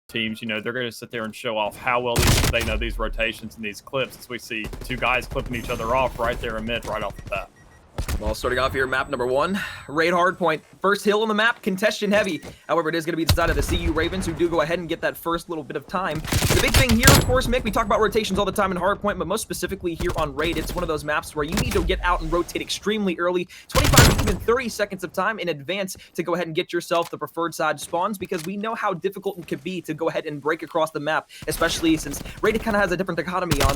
teams, you know, they're going to sit there and show off how well they know these rotations and these clips, as we see two guys clipping each other off right there in mid right off the bat. Well, starting off here, map number 1, raid hardpoint. First hill on the map, congestion heavy. However, it is going to be the side of the CU Ravens, who do go ahead and get that first little bit of time. The big thing here, of course, Mick, we talk about rotations all the time in hardpoint, but most specifically here on raid, it's one of those maps where you need to get out and rotate extremely early, 25 to even 30 seconds of time in advance to go ahead and get yourself the preferred side spawns, because we know how difficult it could be to go ahead and break across the map, especially since raid kind of has a different dichotomy on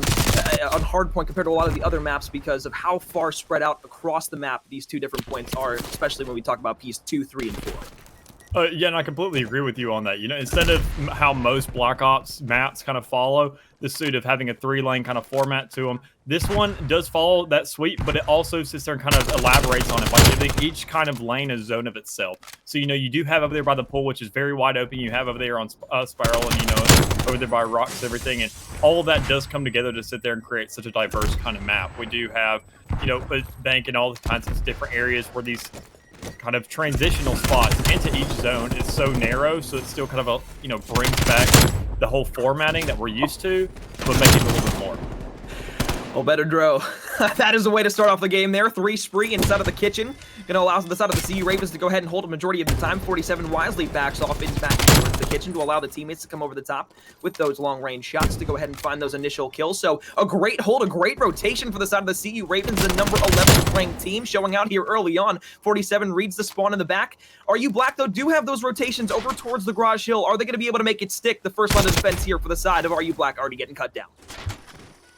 hardpoint compared to a lot of the other maps because of how far spread out across the map these two different points are, especially when we talk about piece 2, 3, and 4. Yeah, and I completely agree with you on that. You know, instead of how most Black Ops maps kind of follow the suit of having a 3-lane kind of format to them, this one does follow that sweep, but it also sits there and kind of elaborates on it by giving each kind of lane a zone of itself. So, you know, you do have over there by the pool, which is very wide open. You have over there on Spiral, and, you know, over there by rocks, everything. And all of that does come together to sit there and create such a diverse kind of map. We do have, you know, a bank and all kinds of different areas where these kind of transitional spots into each zone is so narrow, so it still kind of, you know, brings back the whole formatting that we're used to, but make it a little bit more. Oh, better Dro. That is the way to start off the game there. 3 spree inside of the kitchen. Going to allow the side of the CU Ravens to go ahead and hold a majority of the time. 47 wisely backs off in back towards the kitchen to allow the teammates to come over the top with those long-range shots to go ahead and find those initial kills. So a great hold, a great rotation for the side of the CU Ravens, the number 11 ranked team, showing out here early on. 47 reads the spawn in the back. RU Black, though, do have those rotations over towards the garage hill. Are they going to be able to make it stick? The first line of defense here for the side of RU Black already getting cut down.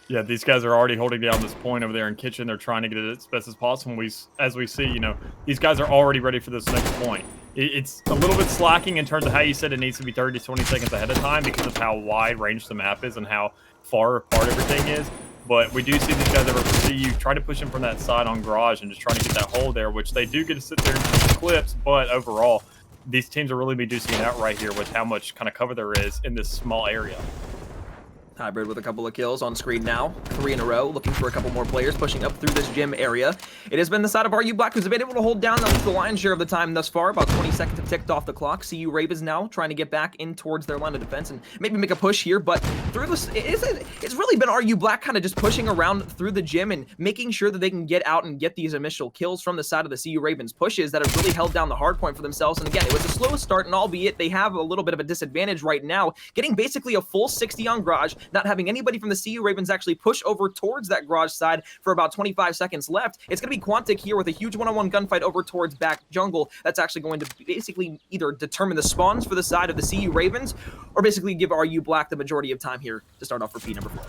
Yeah, these guys are already holding down this point over there in kitchen. They're trying to get it as best as possible. As we see, you know, these guys are already ready for this next point. It's a little bit slacking in terms of how you said it needs to be 30 to 20 seconds ahead of time because of how wide range the map is and how far apart everything is. But we do see these guys ever see you try to push them from that side on garage and just trying to get that hole there, which they do get to sit there and shoot clips. But overall, these teams are really reducing it out right here with how much kind of cover there is in this small area. Hybrid with a couple of kills on screen now. 3 in a row, looking for a couple more players pushing up through this gym area. It has been the side of RU Black who's been able to hold down at least the lion's share of the time thus far. About 20 seconds have ticked off the clock. CU Ravens now trying to get back in towards their line of defense and maybe make a push here, but through this, it's really been RU Black kind of just pushing around through the gym and making sure that they can get out and get these initial kills from the side of the CU Ravens pushes that have really held down the hard point for themselves. And again, it was a slow start, and albeit they have a little bit of a disadvantage right now, getting basically a full 60 on garage, not having anybody from the CU Ravens actually push over towards that garage side for about 25 seconds left. It's going to be Quantic here with a huge one-on-one gunfight over towards back jungle. That's actually going to basically either determine the spawns for the side of the CU Ravens or basically give RU Black the majority of time here to start off for P number 4.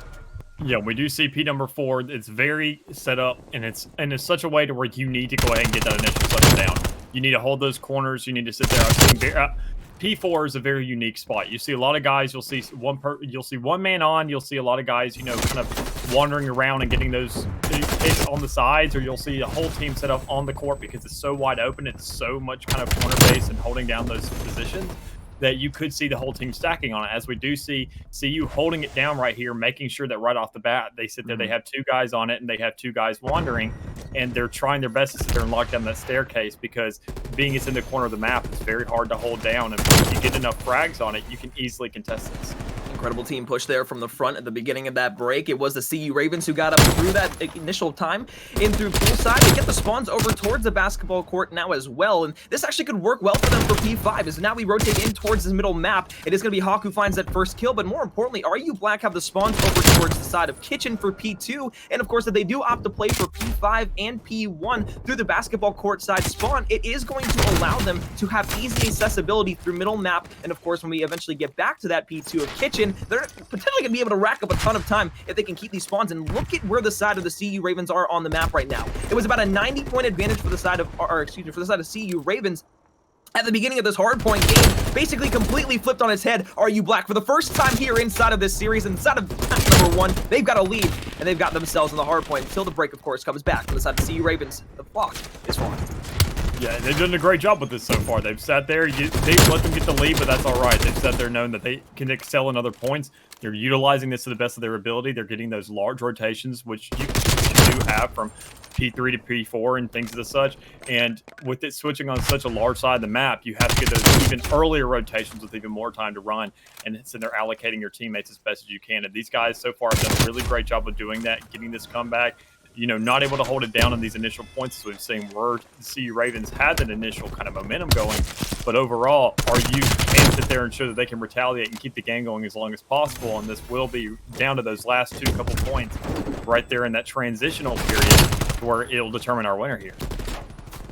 Yeah, we do see P number 4. It's very set up, and it's such a way to where you need to go ahead and get that initial touchdown. You need to hold those corners. You need to sit there. P4 is a very unique spot. You see a lot of guys. You'll see one man on. You'll see a lot of guys, you know, kind of wandering around and getting those hits on the sides, or you'll see a whole team set up on the court because it's so wide open. It's so much kind of corner base and holding down those positions that you could see the whole team stacking on it, as we do see you holding it down right here, making sure that right off the bat they sit there, they have 2 guys on it, and they have 2 guys wandering, and they're trying their best to sit there and lock down that staircase, because being it's in the corner of the map, it's very hard to hold down, and if you get enough frags on it, you can easily contest this. Incredible team push there from the front at the beginning of that break. It was the CU Ravens who got up through that initial time in through poolside. They get the spawns over towards the basketball court now as well, and this actually could work well for them for P5 as now we rotate in towards this middle map. It is going to be Hawk who finds that first kill, but more importantly, RU Black have the spawns over towards the side of Kitchen for P2, and of course, if they do opt to play for P5 and P1 through the basketball court side spawn, it is going to allow them to have easy accessibility through middle map, and of course, when we eventually get back to that P2 of Kitchen, they're potentially going to be able to rack up a ton of time if they can keep these spawns. And look at where the side of the CU Ravens are on the map right now. It was about a 90-point advantage for the side of, for the side of CU Ravens at the beginning of this hardpoint game, basically completely flipped on its head. RU Black, for the first time here inside of this series, inside of number 1, they've got a lead, and they've got themselves in the hardpoint until the break, of course, comes back from the side of CU Ravens. The clock is falling. Yeah, they've done a great job with this so far. They've sat there, they've let them get the lead, but that's all right. They've sat there knowing that they can excel in other points. They're utilizing this to the best of their ability. They're getting those large rotations, which you do have from P3 to P4 and things of the such. And with it switching on such a large side of the map, you have to get those even earlier rotations with even more time to run. And so they're allocating your teammates as best as you can. And these guys so far have done a really great job of doing that, getting this comeback. You know, not able to hold it down on these initial points, as we've seen where the CU Ravens had that initial kind of momentum going. But overall, RU can sit there and show that they can retaliate and keep the game going as long as possible. And this will be down to those last couple points right there in that transitional period where it'll determine our winner here.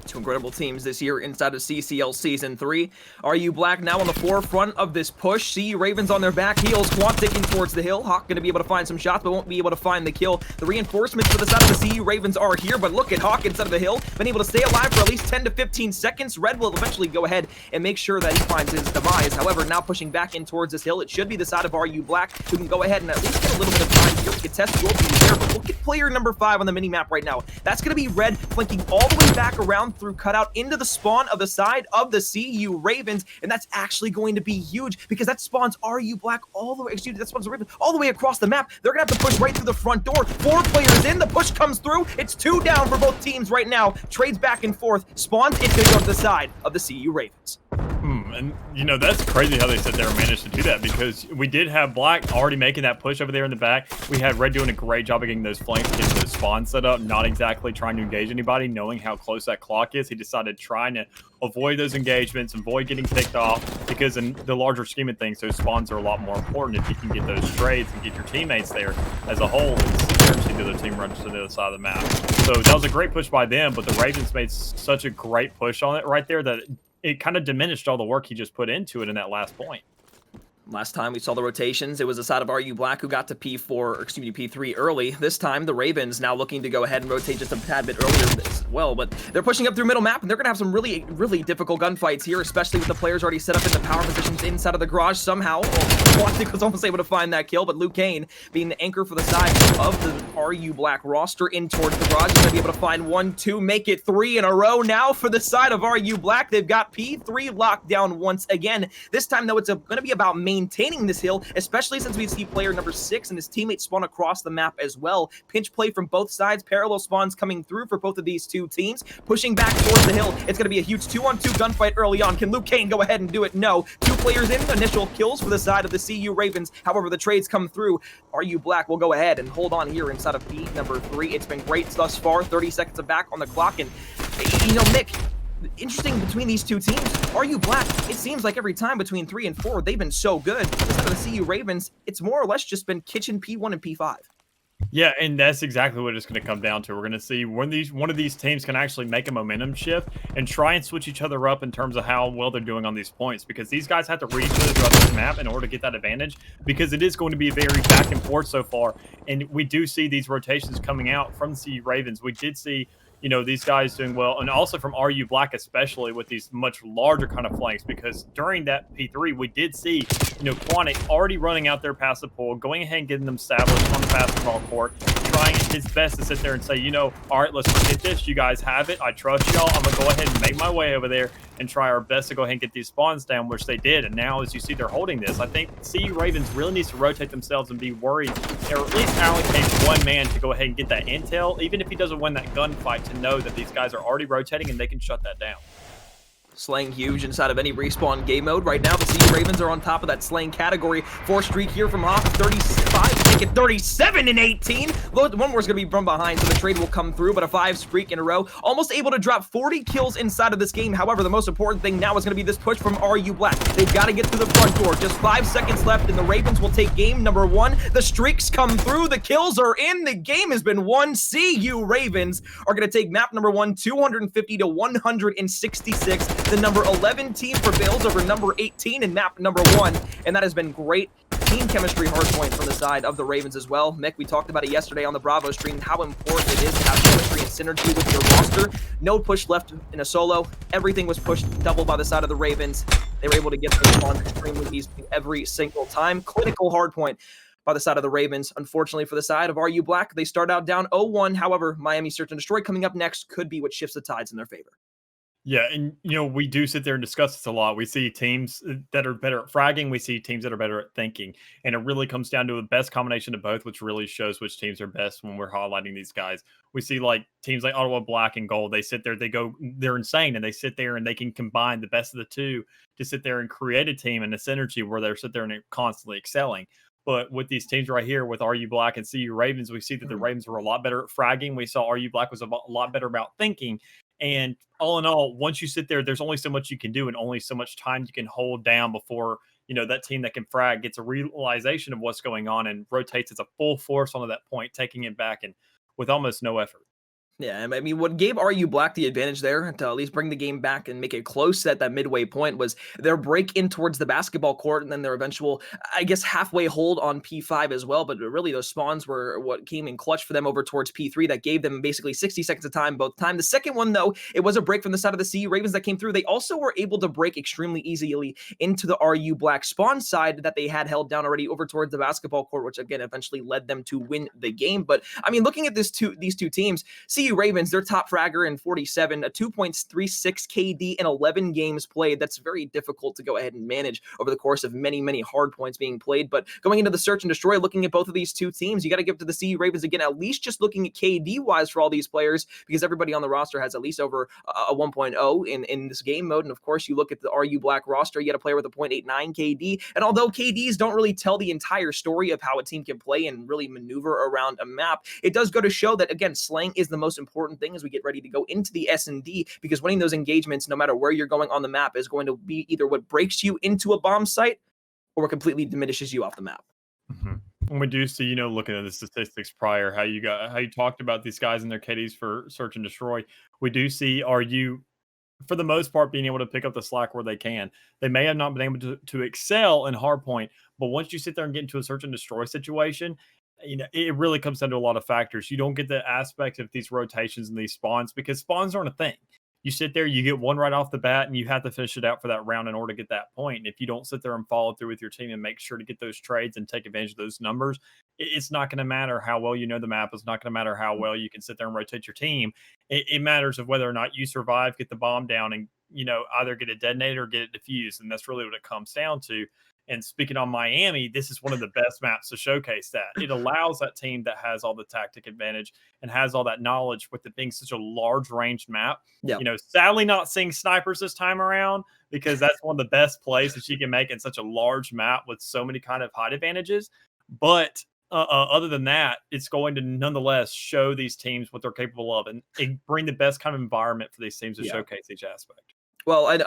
Two incredible teams this year inside of CCL Season 3. RU Black now on the forefront of this push. CU Ravens on their back heels. Quant taking towards the hill. Hawk going to be able to find some shots, but won't be able to find the kill. The reinforcements for the side of the CU Ravens are here, but look at Hawk inside of the hill. Been able to stay alive for at least 10 to 15 seconds. Red will eventually go ahead and make sure that he finds his demise. However, now pushing back in towards this hill, it should be the side of RU Black who can go ahead and at least get a little bit of time here. Contest will be there, but look at player number 5 on the mini-map right now. That's going to be Red flanking all the way back around through cutout into the spawn of the side of the CU Ravens, and that's actually going to be huge because that spawns RU Black all the way, excuse me, that spawns the Ravens all the way across the map. They're gonna have to push right through the front door. 4 players in, the push comes through. It's 2 down for both teams right now. Trades back and forth. Spawns, it's gonna go to the side of the CU Ravens. And, you know, that's crazy how they sit there and managed to do that because we did have Black already making that push over there in the back. We had Red doing a great job of getting those flanks, getting those spawns set up, not exactly trying to engage anybody, knowing how close that clock is. He decided trying to avoid those engagements, avoid getting picked off, because in the larger scheme of things, those spawns are a lot more important if you can get those trades and get your teammates there as a whole and sit there and see the other team run to the other side of the map. So that was a great push by them, but the Ravens made such a great push on it right there that it kind of diminished all the work he just put into it in that last point. Last time we saw the rotations, it was the side of RU Black who got to P4, or excuse me, P3 early. This time, the Ravens now looking to go ahead and rotate just a tad bit earlier as well, but they're pushing up through middle map, and they're going to have some really, really difficult gunfights here, especially with the players already set up in the power positions inside of the garage somehow. Quantic was almost able to find that kill, but Luke Kane, being the anchor for the side of the RU Black roster in towards the garage, is going to be able to find 1, 2, make it 3 in a row now for the side of RU Black. They've got P3 locked down once again. This time, though, it's going to be about maintaining this hill, especially since we see player number 6 and his teammates spawn across the map as well. Pinch play from both sides, parallel spawns coming through for both of these two teams, pushing back towards the hill. It's going to be a huge 2-on-2 gunfight early on. Can Luke Kane go ahead and do it? No. 2 players in, initial kills for the side of the CU Ravens. However, the trades come through. RU Black will go ahead and hold on here inside of P number 3. It's been great thus far. 30 seconds of back on the clock, and you know, Nick, interesting between these two teams. RU Black, it seems like every time between 3 and 4, they've been so good. Instead of the CU Ravens, it's more or less just been kitchen P1 and P5. Yeah, and that's exactly what it's going to come down to. We're going to see when one of these teams can actually make a momentum shift and try and switch each other up in terms of how well they're doing on these points, because these guys have to read each other throughout this map in order to get that advantage, because it is going to be very back and forth so far. And we do see these rotations coming out from the CU Ravens. We did see, you know, these guys doing well, and also from RU Black, especially with these much larger kind of flanks, because during that P3, we did see, you know, Quantic already running out there past the pool, going ahead and getting them established on the basketball court, trying his best to sit there and say, you know, all right, let's get this. You guys have it. I trust y'all. I'm going to go ahead and make my way over there and try our best to go ahead and get these spawns down, which they did. And now, as you see, they're holding this. I think CU Ravens really needs to rotate themselves and be worried, or at least allocate one man to go ahead and get that intel, even if he doesn't win that gunfight, to know that these guys are already rotating and they can shut that down. Slaying huge inside of any respawn game mode. Right now, the CU Ravens are on top of that slaying category. 4 streak here from Hawk, 35, make it 37 and 18. One more is going to be from behind, so the trade will come through, but a 5 streak in a row. Almost able to drop 40 kills inside of this game. However, the most important thing now is going to be this push from RU Black. They've got to get through the front door. Just 5 seconds left, and the Ravens will take game number 1. The streaks come through. The kills are in. The game has been won. CU Ravens are going to take map number 1, 250 to 166. The number 11 team prevails over number 18 in map number 1, and that has been great team chemistry hardpoint from the side of the Ravens as well. Mick, we talked about it yesterday on the Bravo stream, how important it is to have chemistry and synergy with your roster. No push left in a solo. Everything was pushed double by the side of the Ravens. They were able to get the spawn extremely easily every single time. Clinical hardpoint by the side of the Ravens. Unfortunately for the side of RU Black, they start out down 0-1. However, Miami Search and Destroy coming up next could be what shifts the tides in their favor. Yeah, and we do sit there and discuss this a lot. We see teams that are better at fragging. We see teams that are better at thinking, and it really comes down to the best combination of both, which really shows which teams are best when we're highlighting these guys. We see like teams like Ottawa Black and Gold. They sit there, they're insane, and they sit there and they can combine the best of the two to sit there and create a team and a synergy where they're sit there and they're constantly excelling. But with these teams right here, with RU Black and CU Ravens, we see that the Mhm. Ravens were a lot better at fragging. We saw RU Black was a lot better about thinking, and all in all, once you sit there, there's only so much you can do and only so much time you can hold down before that team that can frag gets a realization of what's going on and rotates its a full force onto that point, taking it back and with almost no effort. Yeah, I mean, what gave RU Black the advantage there to at least bring the game back and make it close at that midway point was their break in towards the basketball court and then their eventual, I guess, halfway hold on P5 as well. But really, those spawns were what came in clutch for them over towards P3 that gave them basically 60 seconds of time both time. The second one, though, it was a break from the side of the CU Ravens that came through. They also were able to break extremely easily into the RU Black spawn side that they had held down already over towards the basketball court, which again eventually led them to win the game. But I mean, looking at these two teams, CU Ravens, their top fragger in 47, a 2.36 KD in 11 games played. That's very difficult to go ahead and manage over the course of many, many hard points being played. But going into the search and destroy, looking at both of these two teams, you got to give to the CU Ravens again, at least just looking at KD wise for all these players, because everybody on the roster has at least over a 1.0 in this game mode. And of course, you look at the RU Black roster, you got a player with a 0.89 KD. And although KDs don't really tell the entire story of how a team can play and really maneuver around a map, it does go to show that, again, slang is the most important thing as we get ready to go into the S&D, because winning those engagements, no matter where you're going on the map, is going to be either what breaks you into a bomb site or what completely diminishes you off the map. Mhm. And we do see, looking at the statistics prior, how you talked about these guys and their KDs for search and destroy. We do see RU, for the most part, being able to pick up the slack where they can. They may have not been able to excel in hardpoint, but once you sit there and get into a search and destroy situation, it really comes down to a lot of factors. You don't get the aspect of these rotations and these spawns because spawns aren't a thing. You sit there, you get one right off the bat, and you have to fish it out for that round in order to get that point. And if you don't sit there and follow through with your team and make sure to get those trades and take advantage of those numbers, it's not going to matter how well you know the map. It's not going to matter how well you can sit there and rotate your team. It matters of whether or not you survive, get the bomb down, and either get it detonated or get it defused. And that's really what it comes down to. And speaking on Miami, this is one of the best maps to showcase that. It allows that team that has all the tactic advantage and has all that knowledge with it being such a large ranged map. Yeah. Sadly not seeing snipers this time around because that's one of the best plays that you can make in such a large map with so many kind of height advantages. But other than that, it's going to nonetheless show these teams what they're capable of and bring the best kind of environment for these teams to showcase each aspect. Well,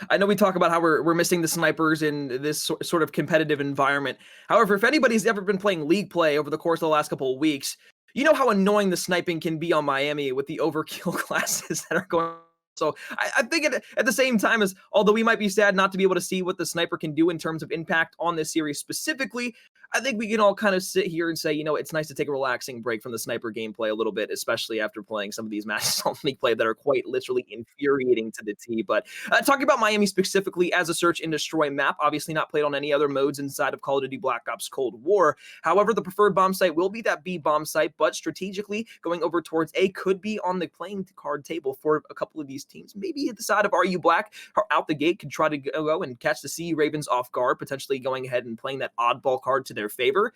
I know we talk about how we're missing the snipers in this sort of competitive environment. However, if anybody's ever been playing league play over the course of the last couple of weeks, you know how annoying the sniping can be on Miami with the overkill classes that are going. So I think at the same time as, although we might be sad not to be able to see what the sniper can do in terms of impact on this series specifically, I think we can all kind of sit here and say, it's nice to take a relaxing break from the sniper gameplay a little bit, especially after playing some of these matches on league play that are quite literally infuriating to the T. But talking about Miami specifically as a search and destroy map, obviously not played on any other modes inside of Call of Duty Black Ops Cold War. However, the preferred bomb site will be that B bomb site, but strategically going over towards A could be on the playing card table for a couple of these teams. Maybe at the side of RU Black out the gate could try to go and catch the CU Ravens off guard, potentially going ahead and playing that oddball card to their favor.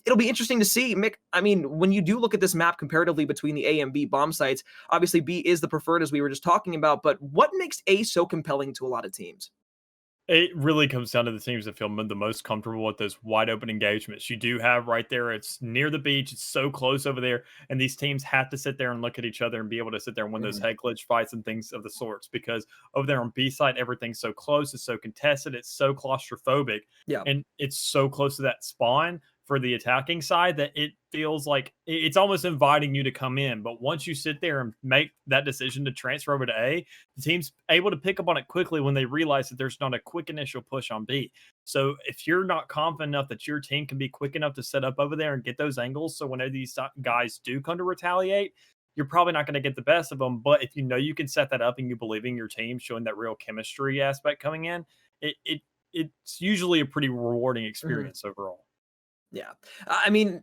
It'll be interesting to see, Mick. I mean, when you do look at this map comparatively between the A and B bomb sites, obviously B is the preferred as we were just talking about, but what makes A so compelling to a lot of teams? It really comes down to the teams that feel the most comfortable with those wide open engagements. You do have right there, it's near the beach, it's so close over there, and these teams have to sit there and look at each other and be able to sit there and win those head glitch fights and things of the sorts because over there on B side, everything's so close, it's so contested, it's so claustrophobic, Yeah. and it's so close to that spawn for the attacking side that it feels like it's almost inviting you to come in. But once you sit there and make that decision to transfer over to A, the team's able to pick up on it quickly when they realize that there's not a quick initial push on B. So if you're not confident enough that your team can be quick enough to set up over there and get those angles, so whenever these guys do come to retaliate, you're probably not going to get the best of them. But if you know you can set that up and you believe in your team, showing that real chemistry aspect coming in, it's usually a pretty rewarding experience overall. Yeah. I mean,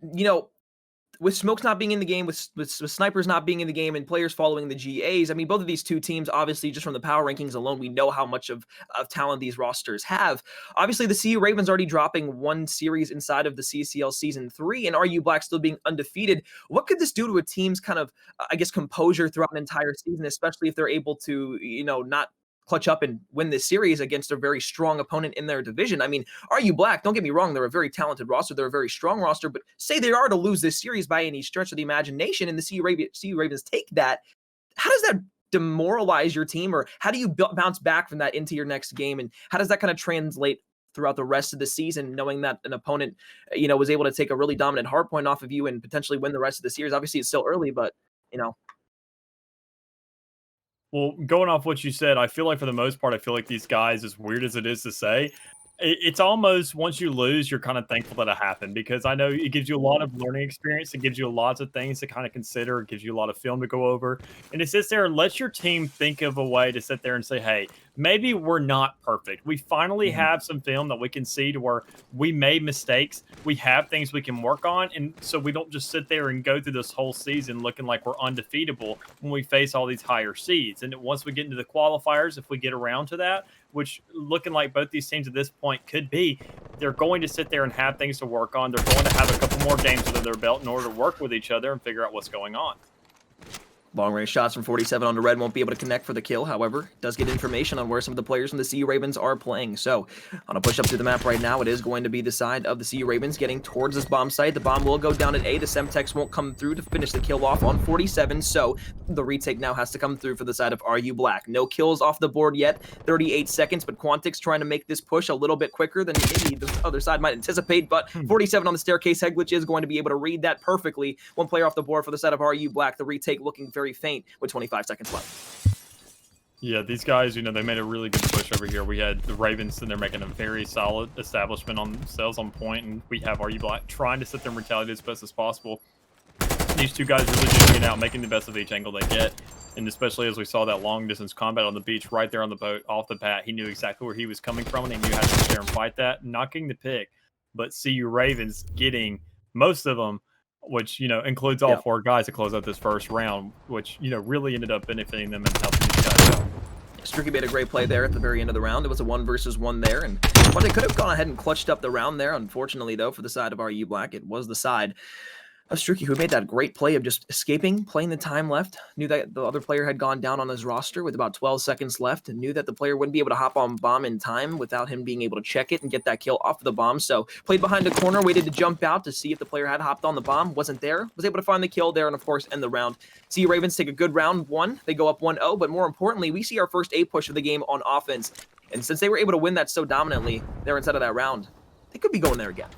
with Smokes not being in the game, with Snipers not being in the game, and players following the GAs, I mean, both of these two teams, obviously, just from the power rankings alone, we know how much of talent these rosters have. Obviously, the CU Ravens already dropping one series inside of the CCL Season 3, and RU Black still being undefeated. What could this do to a team's kind of, I guess, composure throughout an entire season, especially if they're able to, not clutch up and win this series against a very strong opponent in their division? I mean, RU Black, don't get me wrong, they're a very talented roster, they're a very strong roster, but say they are to lose this series by any stretch of the imagination and the CU Ravens take that, how does that demoralize your team, or how do you bounce back from that into your next game, and how does that kind of translate throughout the rest of the season, knowing that an opponent, was able to take a really dominant hard point off of you and potentially win the rest of the series? Obviously, it's still early, but, Well, going off what you said, I feel like for the most part, I feel like these guys, as weird as it is to say, it's almost once you lose, you're kind of thankful that it happened, because I know it gives you a lot of learning experience. It gives you lots of things to kind of consider. It gives you a lot of film to go over. And it sits there and lets your team think of a way to sit there and say, hey, maybe we're not perfect. We finally have some film that we can see to where we made mistakes. We have things we can work on. And so we don't just sit there and go through this whole season looking like we're undefeatable when we face all these higher seeds. And once we get into the qualifiers, if we get around to that, which looking like both these teams at this point could be, they're going to sit there and have things to work on. They're going to have a couple more games under their belt in order to work with each other and figure out what's going on. Long-range shots from 47 on the red won't be able to connect for the kill. However, does get information on where some of the players from the CU Ravens are playing. So, on a push up through the map right now, it is going to be the side of the CU Ravens getting towards this bomb site. The bomb will go down at A. The Semtex won't come through to finish the kill off on 47. So, the retake now has to come through for the side of RU Black. No kills off the board yet. 38 seconds, but Quantix trying to make this push a little bit quicker than maybe the other side might anticipate. But 47 on the staircase. Headglitch is going to be able to read that perfectly. One player off the board for the side of RU Black. The retake looking very faint with 25 seconds left. Yeah, these guys, they made a really good push over here. We had the Ravens, and they're making a very solid establishment on themselves on point, and we have RU Black trying to sit there and retaliate as best as possible. These two guys really just getting out, making the best of each angle they get, and especially as we saw that long-distance combat on the beach right there on the boat off the bat, he knew exactly where he was coming from, and he knew how to sit there and fight that, knocking the pick. But CU Ravens getting most of them, which, includes all four guys to close out this first round, which, really ended up benefiting them and helping these guys out. Streaky made a great play there at the very end of the round. It was a 1 versus 1 there, and well, they could have gone ahead and clutched up the round there. Unfortunately, though, for the side of RU Black, it was the side of Streaky who made that great play of just escaping, playing the time left, knew that the other player had gone down on his roster with about 12 seconds left, and knew that the player wouldn't be able to hop on bomb in time without him being able to check it and get that kill off of the bomb. So played behind the corner, waited to jump out to see if the player had hopped on the bomb, wasn't there, was able to find the kill there, and of course end the round. CU Ravens take a good round 1, they go up 1-0, but more importantly, we see our first A push of the game on offense. And since they were able to win that so dominantly there inside of that round, they could be going there again.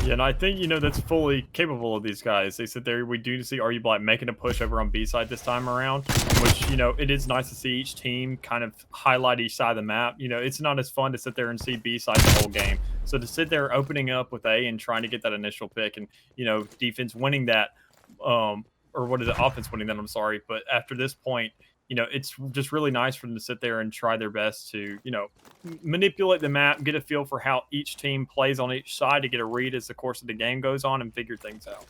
Yeah, and I think, that's fully capable of these guys. They sit there, we do see RU Black making a push over on B side this time around, which, it is nice to see each team kind of highlight each side of the map. It's not as fun to sit there and see B side the whole game. So to sit there opening up with A and trying to get that initial pick and, defense winning that, offense winning that, I'm sorry. But after this point, it's just really nice for them to sit there and try their best to, manipulate the map, get a feel for how each team plays on each side to get a read as the course of the game goes on and figure things out.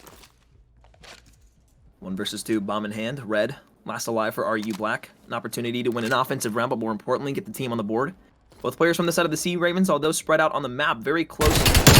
1 versus 2, bomb in hand. Red, last alive for RU Black. An opportunity to win an offensive round, but more importantly, get the team on the board. Both players from the side of the CU Ravens, although spread out on the map, very close,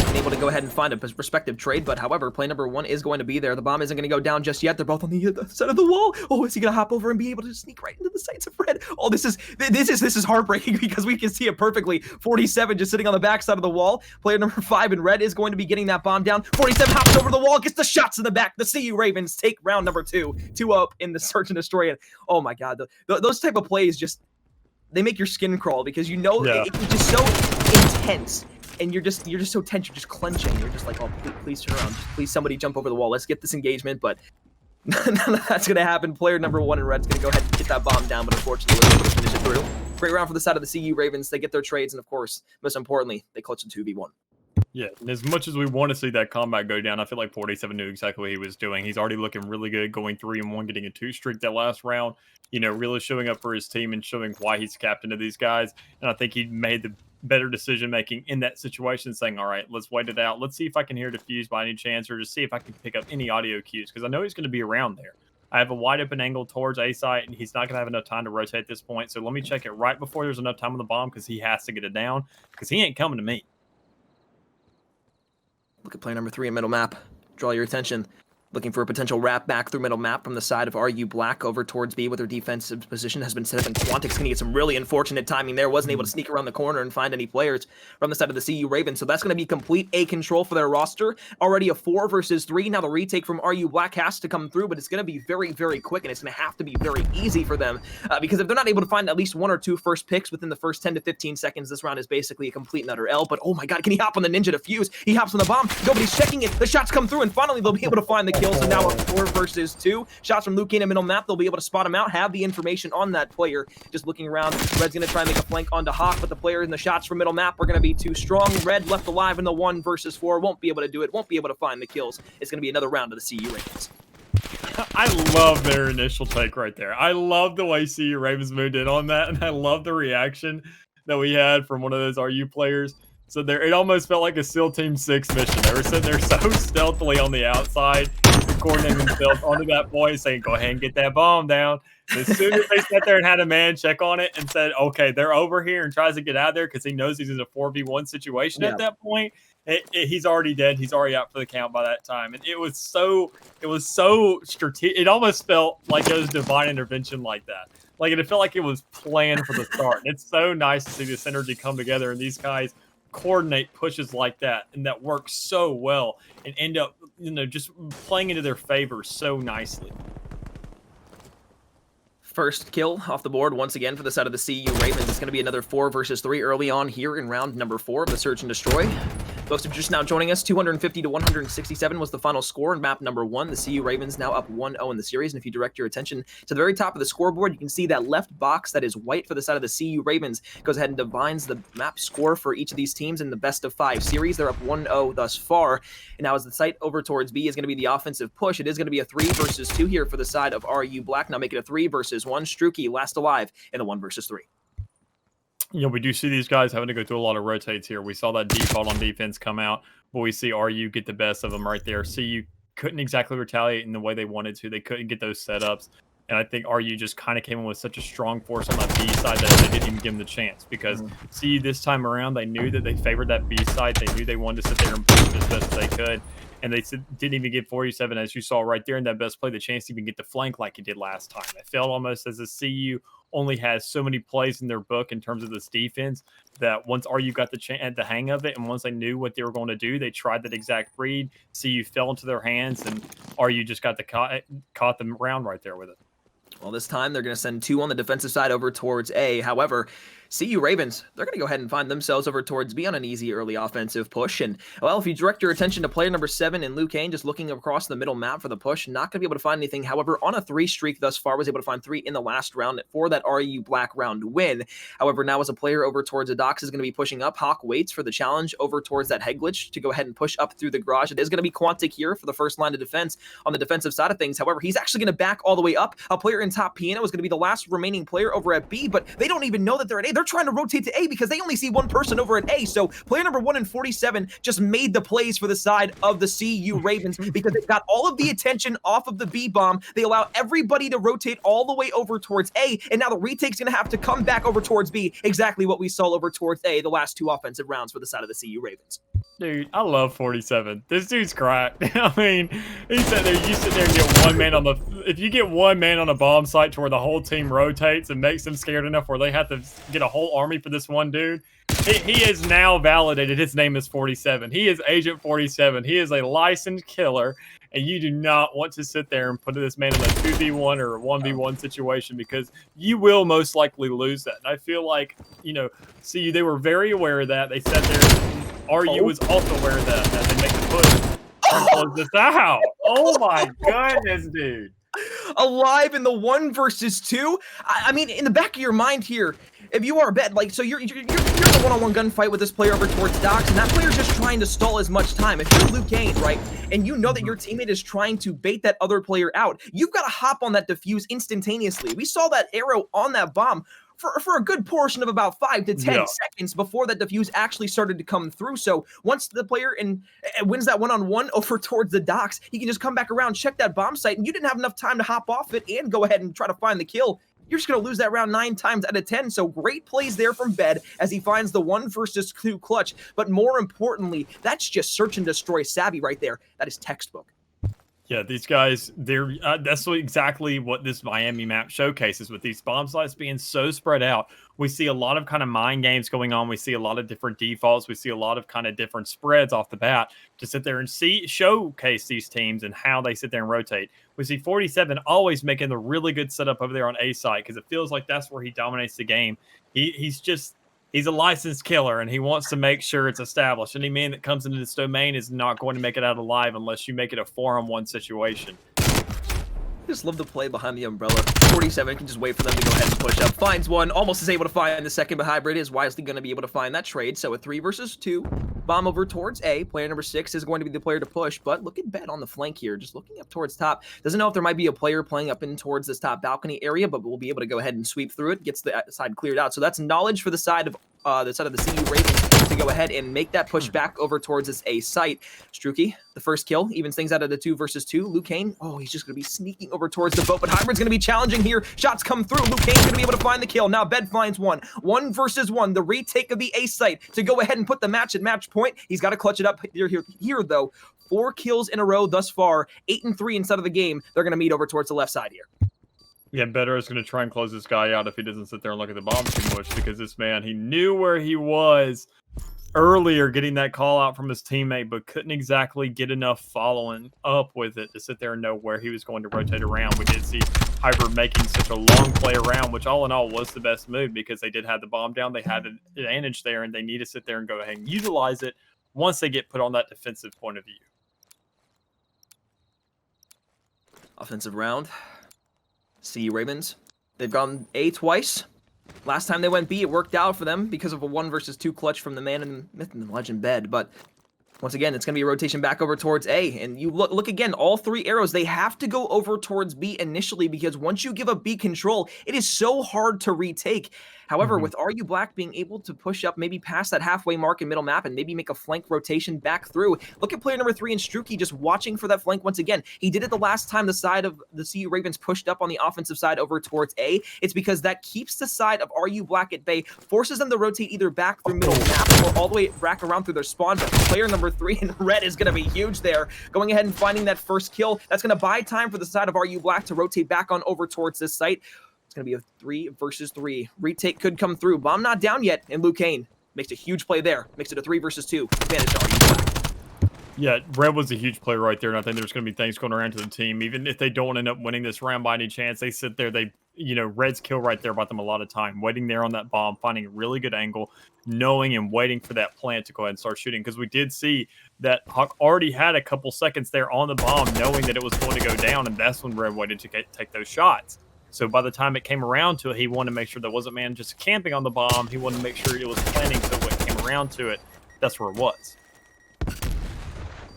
and able to go ahead and find a respective trade. But however, play number 1 is going to be there. The bomb isn't going to go down just yet. They're both on the side of the wall. Oh, is he going to hop over and be able to sneak right into the sights of Red? Oh, this is heartbreaking because we can see it perfectly. 47 just sitting on the back side of the wall. Player number 5 in Red is going to be getting that bomb down. 47 hops over the wall, gets the shots in the back. The CU Ravens take round number 2, 2 up in the search and destroy. And oh my God, those type of plays just, they make your skin crawl because it's just so intense, and you're just so tense, you're just clenching, you're just like, oh, please turn around, just please somebody jump over the wall, let's get this engagement. But none of that's gonna happen. Player number 1 in Red's gonna go ahead and get that bomb down, but unfortunately we're able to finish it through. Great round for the side of the CU Ravens. They get their trades, and of course, most importantly, they clutch a 2v1. Yeah, and as much as we want to see that combat go down, I feel like 47 knew exactly what he was doing. He's already looking really good, going 3-1, getting a 2 streak that last round, really showing up for his team and showing why he's captain of these guys. And I think he made better decision making in that situation, saying, all right, let's wait it out. Let's see if I can hear defuse by any chance, or just see if I can pick up any audio cues, because I know he's going to be around there. I have a wide open angle towards A site, and he's not going to have enough time to rotate at this point. So let me check it right before there's enough time on the bomb, because he has to get it down, because he ain't coming to me. Look at player number 3 in middle map. Draw your attention. Looking for a potential wrap back through middle map from the side of RU Black over towards B, with their defensive position has been set up, and Quantic's going to get some really unfortunate timing there. Wasn't able to sneak around the corner and find any players from the side of the CU Ravens. So that's going to be complete A control for their roster. Already a 4 versus 3. Now the retake from RU Black has to come through, but it's going to be very, very quick, and it's going to have to be very easy for them because if they're not able to find at least 1 or 2 first picks within the first 10 to 15 seconds, this round is basically a complete and utter L. But oh my god, can he hop on the Ninja defuse? He hops on the bomb. Nobody's checking it. The shots come through, and finally they'll be able to find the kills. And now a 4 versus 2. Shots from Luke in middle map. They'll be able to spot him out, have the information on that player. Just looking around. Red's going to try and make a flank onto Hawk, but the player in the shots from middle map are going to be too strong. Red left alive in the 1 versus 4. Won't be able to do it. Won't be able to find the kills. It's going to be another round of the CU Ravens. I love their initial take right there. I love the way CU Ravens moved in on that, and I love the reaction that we had from one of those RU players. So there, it almost felt like a SEAL Team 6 mission. They were sitting there so stealthily on the outside, coordinating themselves onto that point, saying, go ahead and get that bomb down. And as soon as they sat there and had a man check on it and said, okay, they're over here, and tries to get out of there because he knows he's in a 4v1 situation at that point, he's already dead. He's already out for the count by that time. And it was so strategic. It almost felt like it was divine intervention like that. Like it felt like it was planned for the start. And it's so nice to see this energy come together, and these guys coordinate pushes like that, and that works so well and end up, just playing into their favor so nicely. First kill off the board once again for the side of the CU Ravens. It's going to be another 4 versus 3 early on here in round number 4 of the Search and Destroy. Folks, if you're just now joining us, 250 to 167 was the final score in map number 1. The CU Ravens now up 1-0 in the series. And if you direct your attention to the very top of the scoreboard, you can see that left box that is white for the side of the CU Ravens goes ahead and divines the map score for each of these teams in the best of 5 series. They're up 1-0 thus far. And now as the site over towards B is going to be the offensive push, it is going to be a 3 versus 2 here for the side of RU Black. Now make it a 3 versus 1. Struki last alive in the 1 versus 3. We do see these guys having to go through a lot of rotates here. We saw that default on defense come out, but we see RU get the best of them right there. CU couldn't exactly retaliate in the way they wanted to. They couldn't get those setups. And I think RU just kind of came in with such a strong force on that B side that they didn't even give them the chance. Because CU this time around, they knew that they favored that B side. They knew they wanted to sit there and push as best as they could. And they didn't even give 47, as you saw right there in that best play, the chance to even get the flank like it did last time. It felt almost as a CU only has so many plays in their book in terms of this defense that once RU got the hang of it, and once they knew what they were going to do, they tried that exact read. CU fell into their hands, and RU just got caught them round right there with it. Well, this time they're going to send 2 on the defensive side over towards A. However, CU Ravens, they're going to go ahead and find themselves over towards B on an easy early offensive push. And, well, if you direct your attention to player number 7 and Luke Kane, just looking across the middle map for the push, not going to be able to find anything. However, on a 3 streak thus far, was able to find 3 in the last round for that RU Black round win. However, now as a player over towards the docks is going to be pushing up, Hawk waits for the challenge over towards that head glitch to go ahead and push up through the garage. It is going to be Quantic here for the first line of defense on the defensive side of things. However, he's actually going to back all the way up. A player in top piano is going to be the last remaining player over at B, but they don't even know that they're at A. They're trying to rotate to A because they only see one person over at A. So player number 1 and 47 just made the plays for the side of the CU Ravens because they got all of the attention off of the B bomb. They allow everybody to rotate all the way over towards A, and now the retake's going to have to come back over towards B. Exactly what we saw over towards A the last 2 offensive rounds for the side of the CU Ravens. Dude, I love 47. This dude's cracked. I mean, he sat there, you sit there and get one man on the... If you get one man on a bomb site to where the whole team rotates and makes them scared enough where they have to get a whole army for this one dude, he is now validated. His name is 47. He is Agent 47. He is a licensed killer, and you do not want to sit there and put this man in a 2v1 or a 1v1 situation because you will most likely lose that. And I feel like, see, they were very aware of that. They sat there... RU was also aware of that they make the push and close this out. Oh my goodness, dude. Alive in the 1 versus 2. I mean, in the back of your mind here, if you are a bet, so you're in a one-on-one gunfight with this player over towards docks, and that player's just trying to stall as much time. If you're Luke Kane, right, and you know that your teammate is trying to bait that other player out, you've got to hop on that defuse instantaneously. We saw that arrow on that bomb for a good portion of about 5 to 10 seconds before that defuse actually started to come through. So once the player wins that one-on-one over towards the docks, he can just come back around, check that bomb site, and you didn't have enough time to hop off it and go ahead and try to find the kill. You're just going to lose that round 9 times out of 10. So great plays there from Bed as he finds the 1 versus 2 clutch. But more importantly, that's just search and destroy savvy right there. That is textbook. Yeah, these guys, that's exactly what this Miami map showcases with these bomb sites being so spread out. We see a lot of kind of mind games going on. We see a lot of different defaults. We see a lot of kind of different spreads off the bat to sit there and showcase these teams and how they sit there and rotate. We see 47 always making the really good setup over there on A site because it feels like that's where he dominates the game. He's a licensed killer, and he wants to make sure it's established. Any man that comes into this domain is not going to make it out alive unless you make it a 4-on-1 situation. I just love the play behind the umbrella. 47 can just wait for them to go ahead and push up. Finds one, almost is able to find the second, but Hybrid is wisely going to be able to find that trade. So a 3 versus 2. Bomb over towards A. Player number 6 is going to be the player to push, but look at Bet on the flank here, just looking up towards top. Doesn't know if there might be a player playing up in towards this top balcony area, but we'll be able to go ahead and sweep through it. Gets the side cleared out. So that's knowledge for the side of the CU Ravens to go ahead and make that push back over towards this A site. Struki, the first kill, evens things out of the 2 versus 2. Luke Kane, oh, he's just going to be sneaking over towards the boat, but Hybrid's going to be challenging here. Shots come through. Luke Kane's going to be able to find the kill. Now Bed finds one. 1 versus 1, the retake of the A site to go ahead and put the match at match point. He's got to clutch it up here though. 4 kills in a row thus far, 8 and 3 inside of the game. They're going to meet over towards the left side here. Yeah, Better is going to try and close this guy out if he doesn't sit there and look at the bomb too much, because this man, he knew where he was earlier getting that call out from his teammate, but couldn't exactly get enough following up with it to sit there and know where he was going to rotate around. We did see Hybrid making such a long play around, which all in all was the best move because they did have the bomb down. They had an advantage there, and they need to sit there and go ahead and utilize it once they get put on that defensive point of view. Offensive round. CU Ravens. They've gone A twice. Last time they went B, it worked out for them because of a 1 versus 2 clutch from the man in the myth and the legend Bed. But once again, it's going to be a rotation back over towards A. And you look again, all 3 arrows, they have to go over towards B initially because once you give up B control, it is so hard to retake. However, with RU Black being able to push up maybe past that halfway mark in middle map and maybe make a flank rotation back through, look at player number 3 and Struki just watching for that flank once again. He did it the last time the side of the CU Ravens pushed up on the offensive side over towards A. It's because that keeps the side of RU Black at bay, forces them to rotate either back through middle map or all the way back around through their spawn. But player number 3 in red is going to be huge there, going ahead and finding that first kill. That's going to buy time for the side of RU Black to rotate back on over towards this site. Going to be a 3 versus 3. Retake could come through. Bomb not down yet, and Luke Kane makes a huge play there. Makes it a 3 versus 2. Advantage to RU Black. Yeah, Red was a huge play right there, and I think there's going to be things going around to the team. Even if they don't end up winning this round by any chance, they sit there, Red's kill right there bought them a lot of time, waiting there on that bomb, finding a really good angle, knowing and waiting for that plant to go ahead and start shooting, because we did see that Hawk already had a couple seconds there on the bomb, knowing that it was going to go down, and that's when Red waited to take those shots. So by the time it came around to it, he wanted to make sure there wasn't man just camping on the bomb. He wanted to make sure it was planting, so when it came around to it, that's where it was.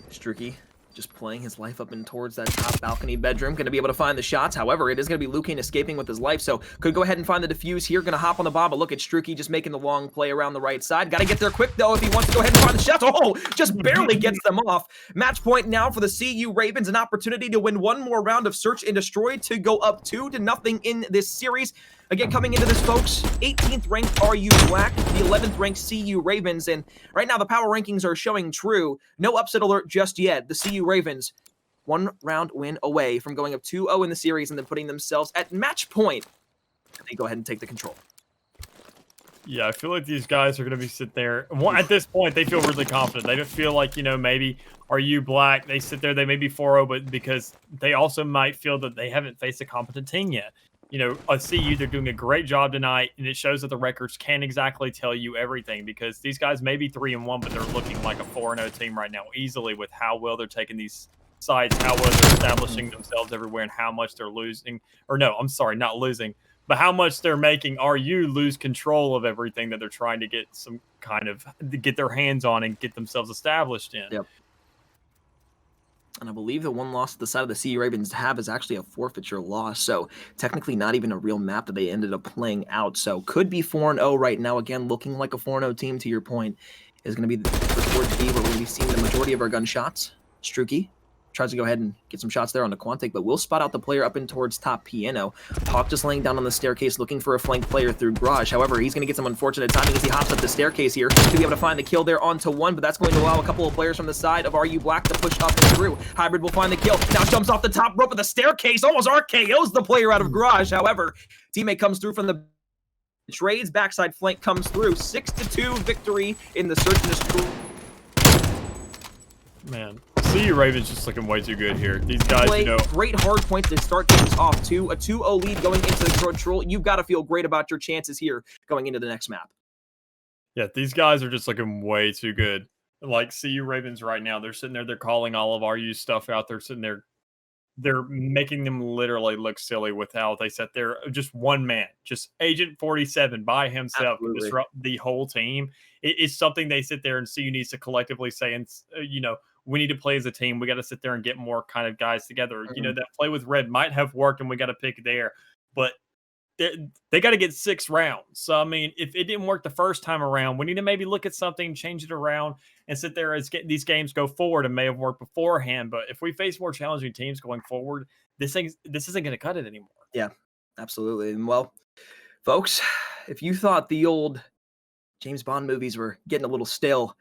Struki just playing his life up in towards that top balcony bedroom. Going to be able to find the shots. However, it is going to be Luke Kane escaping with his life, so could go ahead and find the defuse here. Going to hop on the bomb, but look at Struki just making the long play around the right side. Got to get there quick, though, if he wants to go ahead and find the shots. Oh, just barely gets them off. Match point now for the CU Ravens. An opportunity to win one more round of Search and Destroy to go up 2-0 in this series. Again, coming into this, folks, 18th ranked RU Black, the 11th ranked CU Ravens, and right now the power rankings are showing true. No upset alert just yet. The CU Ravens, 1 round win away from going up 2-0 in the series and then putting themselves at match point. They go ahead and take the control. Yeah, I feel like these guys are going to be sitting there. At this point, they feel really confident. They don't feel like, maybe RU Black, they sit there, they may be 4-0, but because they also might feel that they haven't faced a competent team yet. I see you, they're doing a great job tonight, and it shows that the records can't exactly tell you everything because these guys may be 3-1, but they're looking like a 4-0 team right now easily with how well they're taking these sides, how well they're establishing themselves everywhere, and how much they're losing. Or no, I'm sorry, not losing, but how much they're making RU lose control of everything that they're trying to get some kind of get their hands on and get themselves established in. Yep. And I believe the one loss the side of the CU Ravens have is actually a forfeiture loss. So technically not even a real map that they ended up playing out. So could be 4-0 right now. Again, looking like a 4-0 team, to your point, is going to be towards B, where we're going to be seeing the majority of our gunshots. Struki tries to go ahead and get some shots there on the Quantic, but we'll spot out the player up in towards top piano. Hawk just laying down on the staircase looking for a flank player through garage. However, he's going to get some unfortunate timing as he hops up the staircase here to be able to find the kill there onto one, but that's going to allow a couple of players from the side of RU Black to push up and through. Hybrid will find the kill. Now jumps off the top rope of the staircase, almost RKOs the player out of garage. However, teammate comes through from the trades, backside flank comes through. 6-2 victory in the search and destroy. Man, CU Ravens just looking way too good here. These guys, you know, great hard points to start things off too. A 2-0 lead going into the control. You've got to feel great about your chances here going into the next map. Yeah, these guys are just looking way too good. Like CU Ravens right now, they're sitting there, they're calling all of RU stuff out. They're sitting there, they're making them literally look silly with how they sit there. Just one man, just Agent 47 by himself can disrupt the whole team. It's something they sit there and CU needs to collectively say, and you know, we need to play as a team. We got to sit there and get more kind of guys together. You know, that play with Red might have worked and we got to pick there, but they got to get 6 rounds. So, I mean, if it didn't work the first time around, we need to maybe look at something, change it around, and sit there as these games go forward and may have worked beforehand. But if we face more challenging teams going forward, this isn't going to cut it anymore. Yeah, absolutely. And well, folks, if you thought the old James Bond movies were getting a little stale,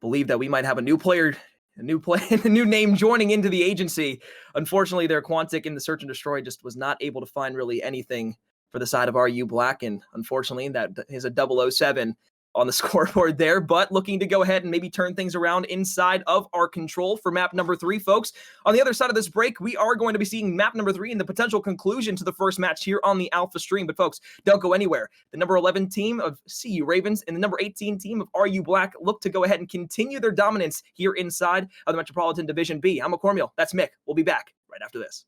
believe that we might have a new player, a new name joining into the agency. Unfortunately, their Quantic in the search and destroy just was not able to find really anything for the side of RU Black, and unfortunately that is a 007 on the scoreboard there, but looking to go ahead and maybe turn things around inside of our control for map number 3, folks. On the other side of this break, we are going to be seeing map number 3 and the potential conclusion to the first match here on the Alpha stream. But folks, don't go anywhere. The number 11 team of CU Ravens and the number 18 team of RU Black look to go ahead and continue their dominance here inside of the Metropolitan Division B. I'm McCormiel. That's Mick. We'll be back right after this.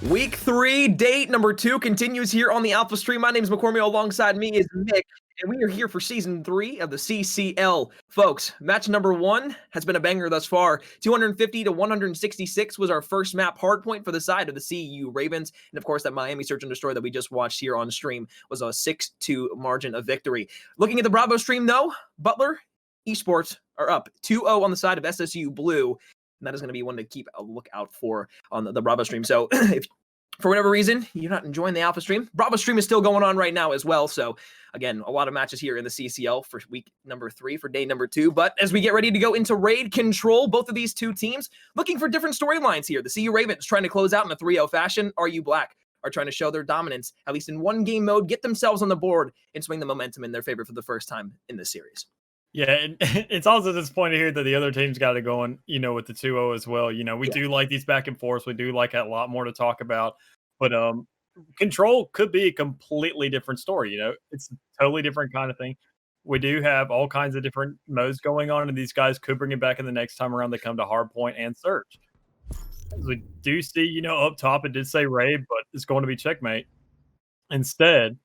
Week 3, date number 2 continues here on the Alpha stream. My name is McCormiel. Alongside me is Mick, and we are here for Season 3 of the CCL. Folks, match number 1 has been a banger thus far. 250 to 166 was our first map hardpoint for the side of the CU Ravens. And of course, that Miami Search and Destroy that we just watched here on stream was a 6-2 margin of victory. Looking at the Bravo stream, though, Butler Esports are up 2-0 on the side of SSU Blue. And that is going to be one to keep a lookout for on the Bravo stream. So if for whatever reason you're not enjoying the Alpha stream, Bravo stream is still going on right now as well. So again, a lot of matches here in the CCL for week number 3 for day number 2. But as we get ready to go into raid control, both of these two teams looking for different storylines here. The CU Ravens trying to close out in a 3-0 fashion. RU Black are trying to show their dominance, at least in one game mode, get themselves on the board and swing the momentum in their favor for the first time in this series. Yeah, and it's also disappointing here that the other team's got it going, you know, with the 2-0 as well. You know, we do like these back and forths. We do like a lot more to talk about. But control could be a completely different story. You know, it's a totally different kind of thing. We do have all kinds of different modes going on, and these guys could bring it back in the next time around they come to hardpoint and search. As we do see, you know, up top it did say raid, but it's going to be checkmate instead.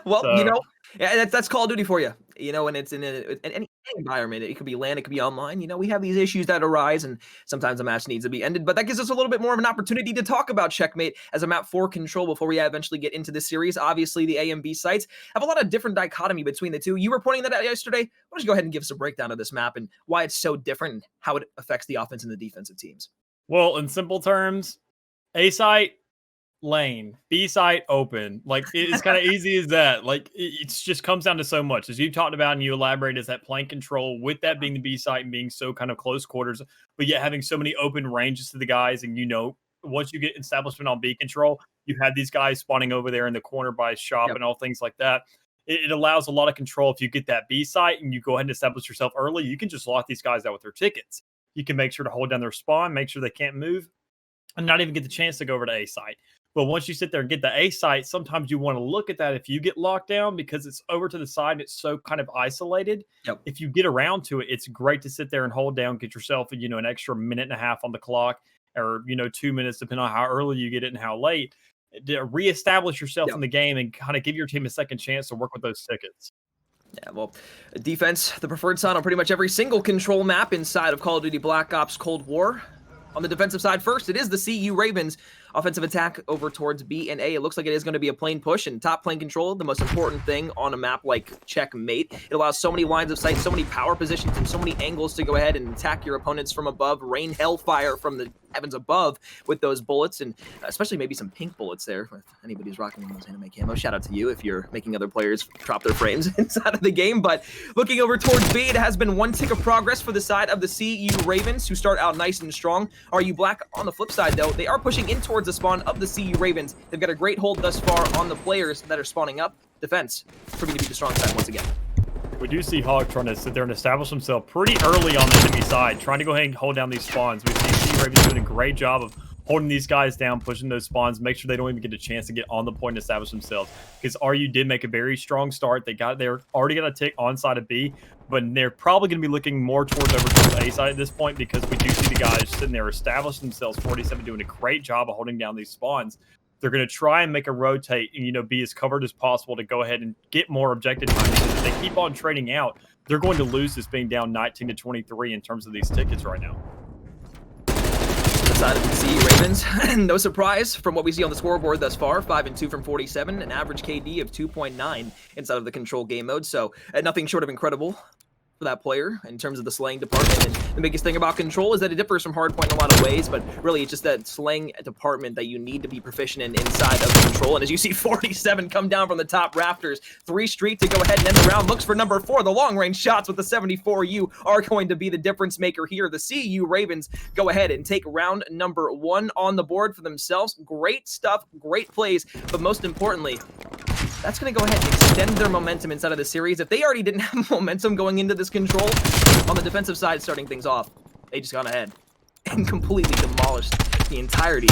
Well, so, you know, that's Call of Duty for you. You know, when it's in any environment, it could be LAN, it could be online. You know, we have these issues that arise, and sometimes a match needs to be ended. But that gives us a little bit more of an opportunity to talk about checkmate as a map for control before we eventually get into this series. Obviously, the A and B sites have a lot of different dichotomy between the two. You were pointing that out yesterday. Why don't you go ahead and give us a breakdown of this map and why it's so different and how it affects the offense and the defensive teams? Well, in simple terms, A site, lane, B site, open. Like, it's kind of easy as that. Like, it just comes down to so much. As you talked about and you elaborate, is that plank control with that being the B site and being so kind of close quarters, but yet having so many open ranges to the guys. And, you know, once you get establishment on B control, you have these guys spawning over there in the corner by shop and all things like that. It allows a lot of control. If you get that B site and you go ahead and establish yourself early, you can just lock these guys out with their tickets. You can make sure to hold down their spawn, make sure they can't move, and not even get the chance to go over to A site. But once you sit there and get the A site, sometimes you want to look at that if you get locked down because it's over to the side and it's so kind of isolated. If you get around to it, it's great to sit there and hold down, get yourself, you know, an extra minute and a half on the clock or, you know, 2 minutes, depending on how early you get it and how late, to reestablish yourself in the game and kind of give your team a second chance to work with those tickets. Yeah, well, defense, the preferred side on pretty much every single control map inside of Call of Duty Black Ops Cold War. On the defensive side first, it is the CU Ravens. Offensive attack over towards B and A. It looks like it is going to be a plane push, and top plane control, the most important thing on a map like Checkmate. It allows so many lines of sight, so many power positions, and so many angles to go ahead and attack your opponents from above, rain hellfire from the heavens above with those bullets, and especially maybe some pink bullets there. If anybody's rocking one of those anime camo, shout out to you if you're making other players drop their frames inside of the game. But looking over towards B, it has been one tick of progress for the side of the CU Ravens, who start out nice and strong. RU Black, on the flip side, though, they are pushing in towards the spawn of the CU Ravens. They've got a great hold thus far on the players that are spawning up. Defense proving to be the strong side once again. We do see Hog trying to sit there and establish himself pretty early on the enemy side, trying to go ahead and hold down these spawns. We see CU Ravens doing a great job of holding these guys down, pushing those spawns, make sure they don't even get a chance to get on the point and establish themselves. Because RU did make a very strong start. They're already got a tick on side of B, but they're probably going to be looking more towards over towards the A side at this point, because we do see the guys sitting there establishing themselves. 47 doing a great job of holding down these spawns. They're going to try and make a rotate and, be as covered as possible to go ahead and get more objective time. Because if they keep on trading out, they're going to lose this being down 19 to 23 in terms of these tickets right now. Side of the CU Ravens, no surprise from what we see on the scoreboard thus far. 5-2 from 47, an average KD of 2.9 inside of the control game mode. So nothing short of incredible for that player in terms of the slaying department. And the biggest thing about control is that it differs from hardpoint in a lot of ways, but really it's just that slaying department that you need to be proficient in inside of control. And as you see 47 come down from the top rafters, 3 streak to go ahead and end the round, looks for number 4. The long range shots with the 74U are going to be the difference maker here. The CU Ravens go ahead and take round number 1 on the board for themselves. Great stuff, great plays, but most importantly, that's going to go ahead and extend their momentum inside of the series. If they already didn't have momentum going into this control, on the defensive side starting things off, they just gone ahead and completely demolished the entirety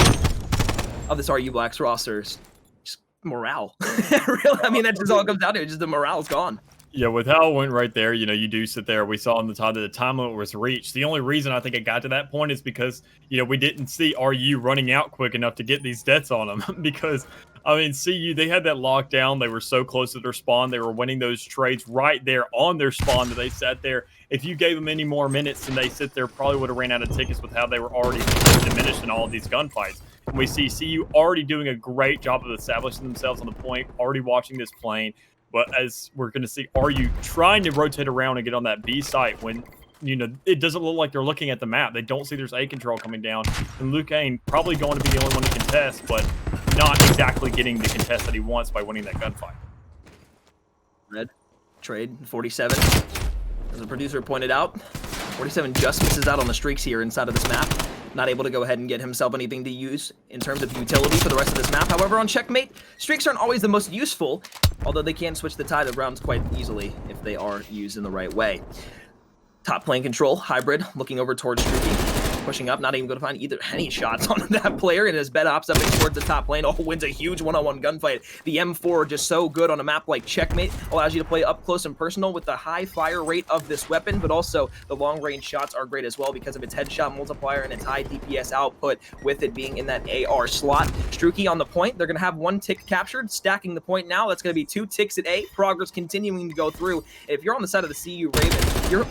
of this RU Blacks rosters. Just morale. Really, I mean, that just all comes down to it. Just the morale's gone. Yeah, with how it went right there, you do sit there. We saw on the time that the time limit was reached. The only reason I think it got to that point is because, we didn't see RU running out quick enough to get these deaths on them. Because, I mean, CU, they had that lockdown. They were so close to their spawn. They were winning those trades right there on their spawn that they sat there. If you gave them any more minutes than they sit there, probably would have ran out of tickets with how they were already diminished in all of these gunfights. And we see CU already doing a great job of establishing themselves on the point, already watching this plane. But as we're going to see, RU trying to rotate around and get on that B site when, it doesn't look like they're looking at the map. They don't see there's A control coming down. And Luke Kane probably going to be the only one to contest, but not exactly getting the contest that he wants by winning that gunfight. Red trade 47. As the producer pointed out, 47 just misses out on the streaks here inside of this map. Not able to go ahead and get himself anything to use in terms of utility for the rest of this map. However, on Checkmate, streaks aren't always the most useful, although they can switch the tide of rounds quite easily if they are used in the right way. Top plane control, hybrid, looking over towards Streaky. Pushing up, not even going to find any shots on that player, and as Bed hops up towards the top lane, wins a huge one-on-one gunfight. The M4 just so good on a map like Checkmate, allows you to play up close and personal with the high fire rate of this weapon, but also the long-range shots are great as well because of its headshot multiplier and its high DPS output with it being in that AR slot. Struki on the point, they're going to have 1 tick captured, stacking the point now. That's going to be 2 ticks at A, progress continuing to go through. If you're on the side of the CU Ravens, you're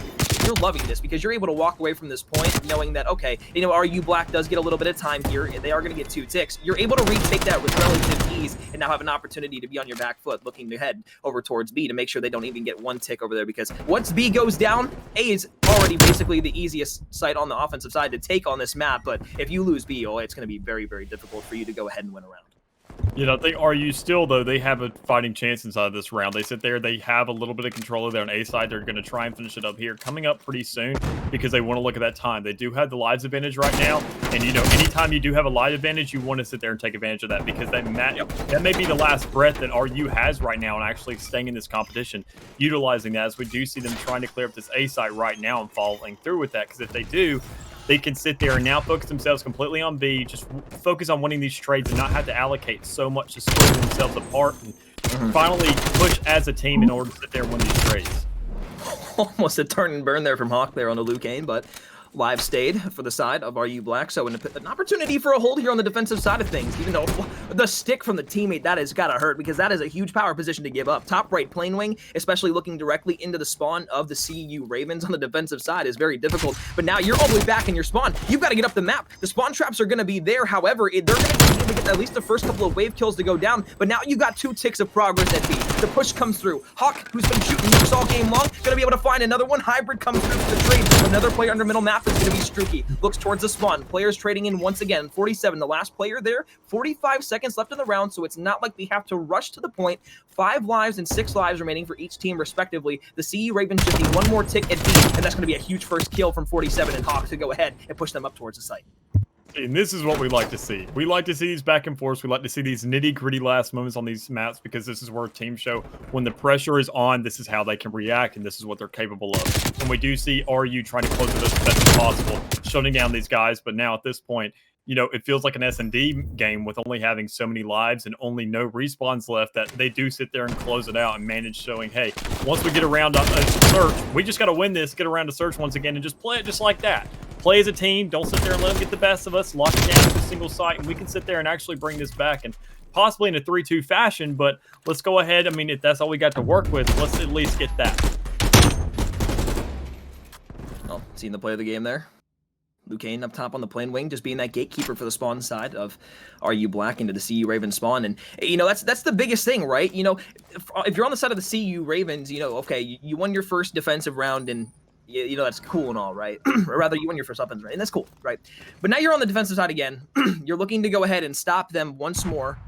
loving this because you're able to walk away from this point knowing that, okay, RU Black does get a little bit of time here, and they are going to get 2 ticks. You're able to retake that with relative ease and now have an opportunity to be on your back foot looking to head over towards B to make sure they don't even get 1 tick over there, because once B goes down, A is already basically the easiest site on the offensive side to take on this map, but if you lose B, it's going to be very, very difficult for you to go ahead and win a round. I think RU still, though, they have a fighting chance inside of this round. They sit there, they have a little bit of control of their own A side. They're going to try and finish it up here, coming up pretty soon because they want to look at that time. They do have the lives advantage right now, and anytime you do have a live advantage, you want to sit there and take advantage of that because that may be the last breath that RU has right now and actually staying in this competition, utilizing that, as we do see them trying to clear up this A site right now and following through with that, because if they do, they can sit there and now focus themselves completely on B, just focus on winning these trades and not have to allocate so much to split themselves apart and finally push as a team in order to sit there and win these trades. Almost a turn and burn there from Hawk there on the Luke Kane, but live stayed for the side of RU Black. So an opportunity for a hold here on the defensive side of things, even though the stick from the teammate, that has got to hurt because that is a huge power position to give up. Top right plane wing, especially looking directly into the spawn of the CU Ravens on the defensive side is very difficult. But now you're all the way back in your spawn. You've got to get up the map. The spawn traps are going to be there. However, they're going to need to get at least the first couple of wave kills to go down. But now you got 2 ticks of progress at B. The push comes through. Hawk, who's been shooting nukes all game long, going to be able to find another one. Hybrid comes through for the trade. Another player under middle map is going to be Streaky. Looks towards the spawn. Players trading in once again. 47, the last player there. 45 seconds left in the round, so it's not like we have to rush to the point. 5 lives and 6 lives remaining for each team, respectively. The CU Ravens just need 1 more tick at B, and that's going to be a huge first kill from 47 and Hawk to go ahead and push them up towards the site. And this is what we like to see. We like to see these back and forths. We like to see these nitty-gritty last moments on these maps because this is where teams show when the pressure is on, this is how they can react, and this is what they're capable of. And we do see RU trying to close it as best as possible, shutting down these guys. But now at this point, you know, it feels like an S&D game with only having so many lives and only no respawns left that they do sit there and close it out and manage showing, hey, once we get around to search, we just got to win this, get around to search once again and just play it just like that. Play as a team. Don't sit there and let them get the best of us. Lock it down to a single site, and we can sit there and actually bring this back and possibly in a 3-2 fashion, but let's go ahead. I mean, if that's all we got to work with, let's at least get that. Well, seeing the play of the game there. Lucane up top on the plane wing, just being that gatekeeper for the spawn side of RU Black into the CU Ravens spawn. And, you know, that's the biggest thing, right? You know, if you're on the side of the CU Ravens, you know, okay, you won your first defensive round and you know, that's cool and all, right? Or rather, you win your first offense, right? And that's cool, right? But now you're on the defensive side again. You're looking to go ahead and stop them once more.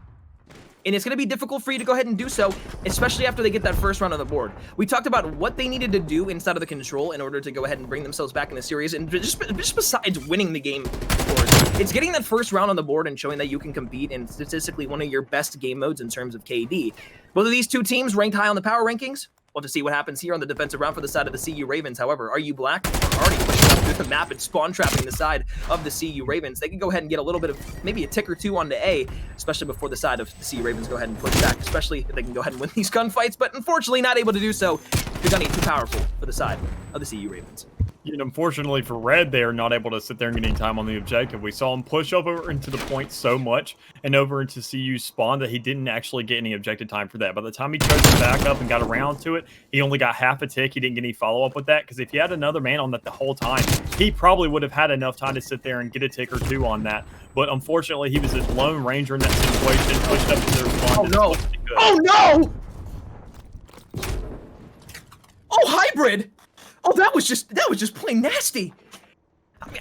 And it's going to be difficult for you to go ahead and do so, especially after they get that first round on the board. We talked about what they needed to do inside of the control in order to go ahead and bring themselves back in the series. And just besides winning the game, of course, it's getting that first round on the board and showing that you can compete in statistically one of your best game modes in terms of KD. Both of these two teams ranked high on the power rankings. We'll have to see what happens here on the defensive round for the side of the CU Ravens. However, RU Black are already pushing up through the map and spawn trapping the side of the CU Ravens. They can go ahead and get a little bit of, maybe a tick or two onto A, especially before the side of the CU Ravens go ahead and push back, especially if they can go ahead and win these gunfights, but unfortunately not able to do so. They're going to get too powerful for the side of the CU Ravens. And unfortunately for Red, they are not able to sit there and get any time on the objective. We saw him push up over into the point so much and over into CU spawn that he didn't actually get any objective time for that. By the time he chose to back up and got around to it, he only got half a tick. He didn't get any follow-up with that because if he had another man on that the whole time, he probably would have had enough time to sit there and get a tick or two on that. But unfortunately, he was a lone ranger in that situation, pushed up to their spawn. Oh, no. Oh, no! Oh, hybrid! Oh, that was just plain nasty.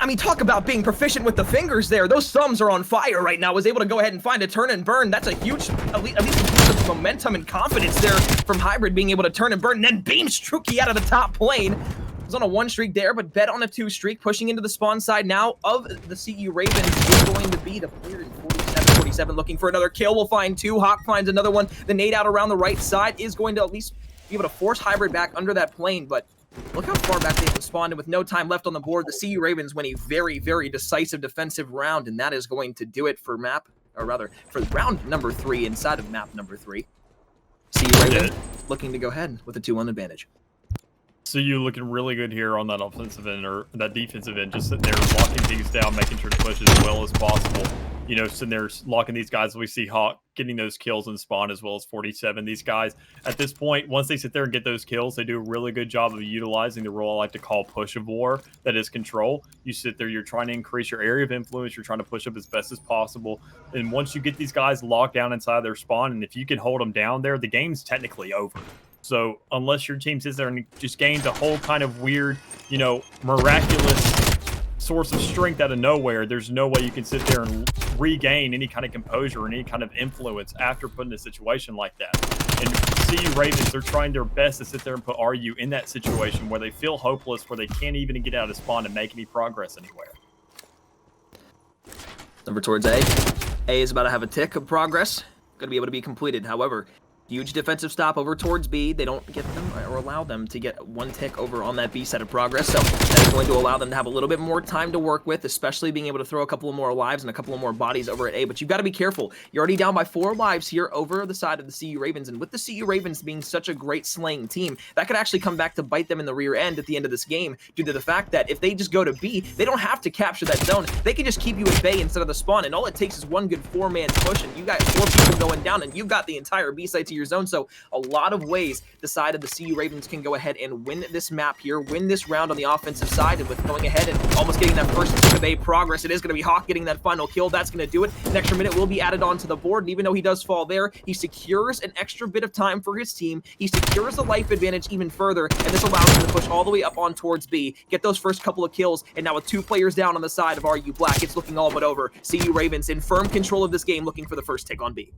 I mean, talk about being proficient with the fingers there. Those thumbs are on fire right now. Was able to go ahead and find a turn and burn. That's a huge, at least a piece of momentum and confidence there from Hybrid being able to turn and burn and then beam Struki out of the top plane. Was on a 1 streak there, but bet on a 2 streak, pushing into the spawn side now of the CU Ravens is going to be the player in 47, looking for another kill. We'll find 2. Hawk finds another one. The nade out around the right side is going to at least be able to force Hybrid back under that plane, but look how far back they've spawned, and with no time left on the board, the CU Ravens win a very, very decisive defensive round, and that is going to do it for for round number 3 inside of map number 3. CU Ravens looking to go ahead with a 2-1 advantage. CU looking really good here on that offensive end or that defensive end, just sitting there locking things down, making sure to push as well as possible. You know, sitting there locking these guys. We see Hawk getting those kills in spawn as well as 47. These guys, at this point, once they sit there and get those kills, they do a really good job of utilizing the role I like to call push of war, that is control. You sit there, you're trying to increase your area of influence, you're trying to push up as best as possible. And once you get these guys locked down inside their spawn, and if you can hold them down there, the game's technically over. So unless your team sits there and just gains a whole kind of weird, you know, miraculous source of strength out of nowhere, there's no way you can sit there and regain any kind of composure or any kind of influence after put in a situation like that. And CU Ravens, they're trying their best to sit there and put RU in that situation where they feel hopeless, where they can't even get out of spawn and make any progress anywhere. Number towards A. A is about to have a tick of progress. Going to be able to be completed. However, Huge defensive stop over towards B. They don't get them or allow them to get one tick over on that B side of progress. So that is going to allow them to have a little bit more time to work with, especially being able to throw a couple of more lives and a couple of more bodies over at A. But you've got to be careful. You're already down by 4 lives here over the side of the CU Ravens. And with the CU Ravens being such a great slaying team, that could actually come back to bite them in the rear end at the end of this game due to the fact that if they just go to B, they don't have to capture that zone. They can just keep you at bay instead of the spawn. And all it takes is one good 4-man push, and you got 4 people going down, and you've got the entire B side to your zone. So a lot of ways the side of the CU Ravens can go ahead and win this map here, win this round on the offensive side, and with going ahead and almost getting that first tick of A progress, it is going to be Hawk getting that final kill. That's going to do it. An extra minute will be added onto the board, and even though he does fall there, he secures an extra bit of time for his team. He secures the life advantage even further, and this allows him to push all the way up on towards B, get those first couple of kills, and now with 2 players down on the side of RU Black, it's looking all but over. CU Ravens in firm control of this game, looking for the first tick on B.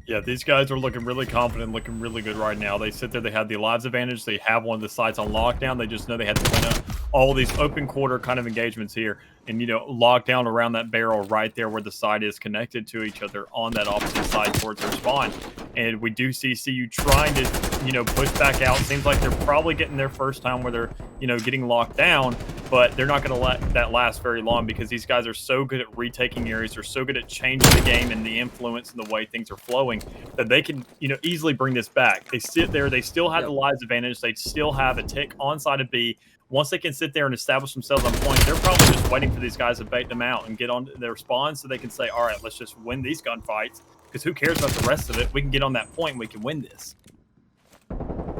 Yeah, these guys are looking really confident, looking really good right now. They sit there, they have the lives advantage, they have one of the sides on lockdown. They just know they have to win all these open quarter kind of engagements here and, you know, lock down around that barrel right there where the side is connected to each other on that opposite side towards their spawn. And we do see CU trying to, you know, push back out. Seems like they're probably getting their first time where they're, you know, getting locked down, but they're not going to let that last very long because these guys are so good at retaking areas. They're so good at changing the game and the influence and the way things are flowing that they can, you know, easily bring this back. They sit there. They still have the lives advantage. They still have a tick on side of B. Once they can sit there and establish themselves on point, they're probably just waiting for these guys to bait them out and get on their spawns so they can say, all right, let's just win these gunfights because who cares about the rest of it? We can get on that point and we can win this.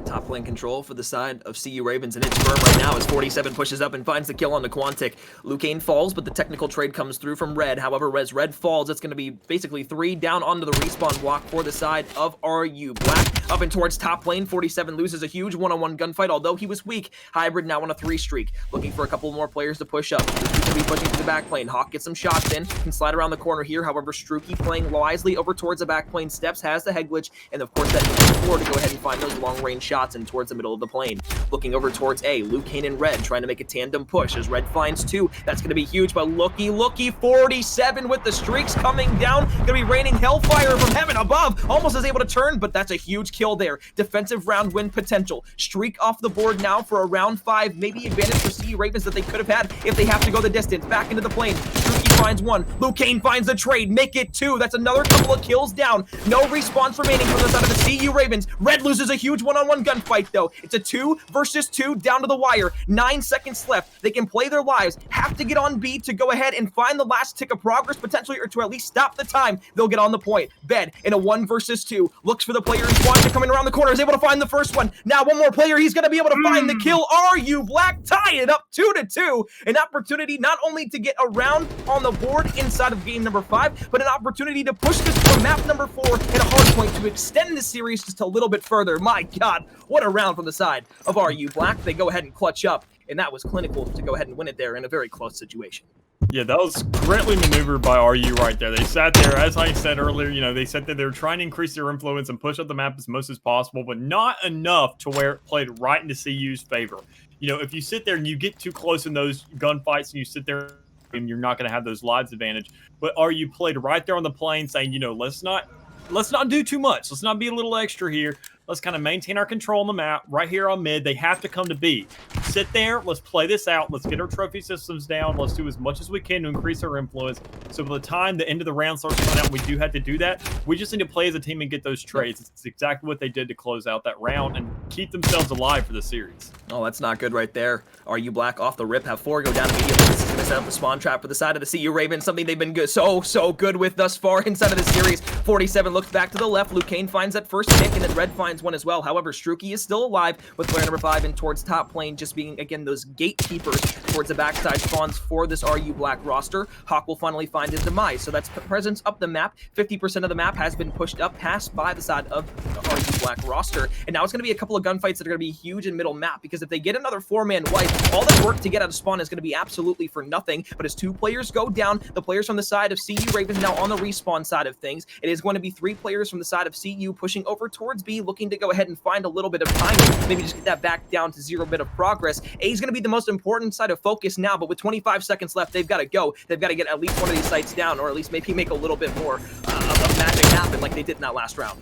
Top lane control for the side of CU Ravens, and it's firm right now as 47 pushes up and finds the kill on the Quantic. Lucane falls, but the technical trade comes through from Red. However, as Red falls, it's going to be basically 3 down onto the respawn block for the side of RU Black. Up and towards top lane, 47 loses a huge one-on-one gunfight, although he was weak. Hybrid now on a 3 streak, looking for a couple more players to push up. Struki be pushing to the back lane. Hawk gets some shots in, can slide around the corner here. However, Struki playing wisely over towards the back lane steps, has the head glitch, and of course that floor to go ahead and find those long-range shots in towards the middle of the plane. Looking over towards A, Lucane and Red trying to make a tandem push as Red finds 2. That's going to be huge, but looky, 47 with the streaks coming down. Going to be raining hellfire from heaven above. Almost is able to turn, but that's a huge kill there. Defensive round win potential. Streak off the board now for a round 5. Maybe advantage for CU Ravens that they could have had if they have to go the distance. Back into the plane. Struki finds 1. Lucane finds the trade. Make it 2. That's another couple of kills down. No response remaining from the side of the CU Ravens. Red loses a huge one-on-one gunfight though. It's a 2 versus 2 down to the wire. 9 seconds left. They can play their lives. Have to get on B to go ahead and find the last tick of progress potentially, or to at least stop the time. They'll get on the point. Bed in a 1 versus 2. Looks for the player in squad to come in around the corner. Is able to find the first one. Now one more player. He's going to be able to find the kill. RU Black tie it up 2-2. An opportunity not only to get around on the board inside of game number 5, but an opportunity to push this to map number 4 and a hard point to extend the series just a little bit further. My God, what a round from the side of RU Black. They go ahead and clutch up, and that was clinical to go ahead and win it there in a very close situation. Yeah, that was greatly maneuvered by RU right there. They sat there, as I said earlier, you know, they said that they were trying to increase their influence and push up the map as much as possible, but not enough to where it played right into CU's favor. You know, if you sit there and you get too close in those gunfights and you sit there and you're not going to have those lives advantage, but RU played right there on the plane saying, you know, let's not do too much. Let's not be a little extra here. Let's kind of maintain our control on the map right here on mid. They have to come to B. Sit there. Let's play this out. Let's get our trophy systems down. Let's do as much as we can to increase our influence. So by the time the end of the round starts coming out, we do have to do that. We just need to play as a team and get those trades. It's exactly what they did to close out that round and keep themselves alive for the series. Oh, that's not good right there. RU Black off the rip, have 4 go down immediately. This is going to set up the spawn trap for the side of the CU Ravens, something they've been good, so good with thus far inside of the series. 47 looks back to the left. Lucane finds that first pick, and then Red finds one as well. However, Struki is still alive with player number 5 and towards top lane, just being, again, those gatekeepers towards the backside spawns for this RU Black roster. Hawk will finally find his demise, so that's presence up the map. 50% of the map has been pushed up past by the side of the RU Black roster, and now it's going to be a couple of gunfights that are going to be huge in middle map, because if they get another 4-man wipe, all that work to get out of spawn is going to be absolutely for nothing. But as 2 players go down, the players from the side of CU Ravens now on the respawn side of things, it is going to be 3 players from the side of CU pushing over towards B, looking to go ahead and find a little bit of time, maybe just get that back down to 0 bit of progress. A is going to be the most important side of focus now, but with 25 seconds left, they've got to go. They've got to get at least one of these sites down, or at least maybe make a little bit more of magic happen like they did in that last round.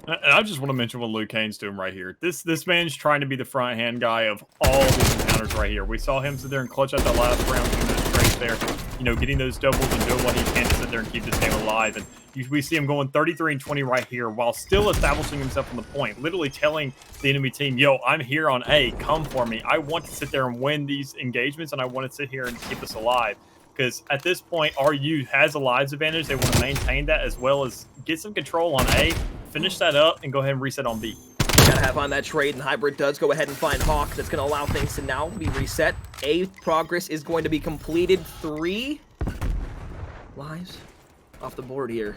And I just want to mention what Luke Kane's doing right here. This man's trying to be the front hand guy of all these encounters right here. We saw him sit there and clutch out that last round, doing those trades there, you know, getting those doubles and doing what he can to sit there and keep this game alive. And we see him going 33 and 20 right here while still establishing himself on the point, literally telling the enemy team, yo, I'm here on A, come for me. I want to sit there and win these engagements, and I want to sit here and keep us alive. Because at this point, RU has a lives advantage. They want to maintain that as well as get some control on A, finish that up, and go ahead and reset on B. Gotta have on that trade, and Hybrid does go ahead and find Hawk. That's going to allow things to now be reset. A progress is going to be completed. 3 lives off the board here.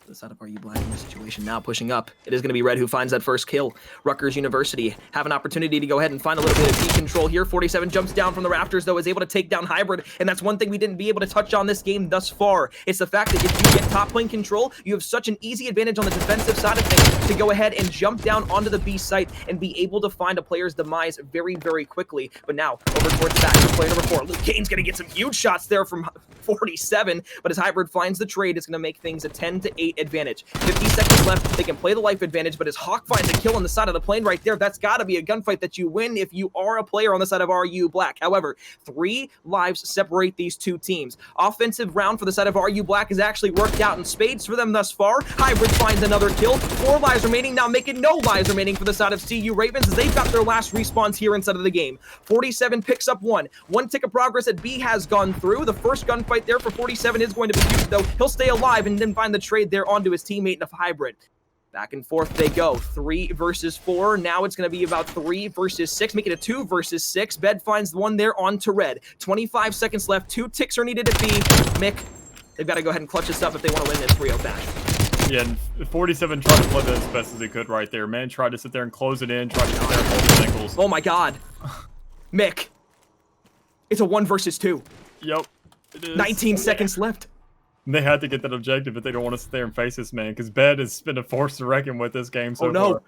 The side of RU Black in this situation now pushing up. It is going to be Red who finds that first kill. Rutgers University have an opportunity to go ahead and find a little bit of control here. 47 jumps down from the rafters, though, is able to take down Hybrid, and that's one thing we didn't be able to touch on this game thus far. It's the fact that if you get top lane control, you have such an easy advantage on the defensive side of things to go ahead and jump down onto the B site and be able to find a player's demise very, very quickly. But now, over towards the back, player number 4, Luke Kane's going to get some huge shots there from 47, but as Hybrid finds the trade, it's going to make things a 10-8 advantage. 50 seconds left. They can play the life advantage, but as Hawk finds a kill on the side of the plane right there, that's got to be a gunfight that you win if you are a player on the side of RU Black. However, 3 lives separate these two teams. Offensive round for the side of RU Black has actually worked out in spades for them thus far. Hybrid finds another kill. 4 lives remaining, now making no lives remaining for the side of CU Ravens as they've got their last respawns here inside of the game. 47 picks up 1. 1 tick of progress at B has gone through. The first gunfight there for 47 is going to be used, though. He'll stay alive and then find the trade there onto his teammate of Hybrid. Back and forth they go. 3 versus 4. Now it's going to be about 3 versus 6, making it 2 versus 6. Bed finds one there onto Red. 25 seconds left. 2 ticks are needed at B. Mick, they've got to go ahead and clutch this up if they want to win this 3-0 fashion. Yeah, and 47 tried to play that as best as he could right there. Man tried to sit there and close it in, tried to sit there and hold his ankles. Oh my god. Mick, it's a 1 versus 2. Yep, it is. 19 seconds left. And they had to get that objective, but they don't want to sit there and face this man, because Bed has been a force to reckon with this game so far.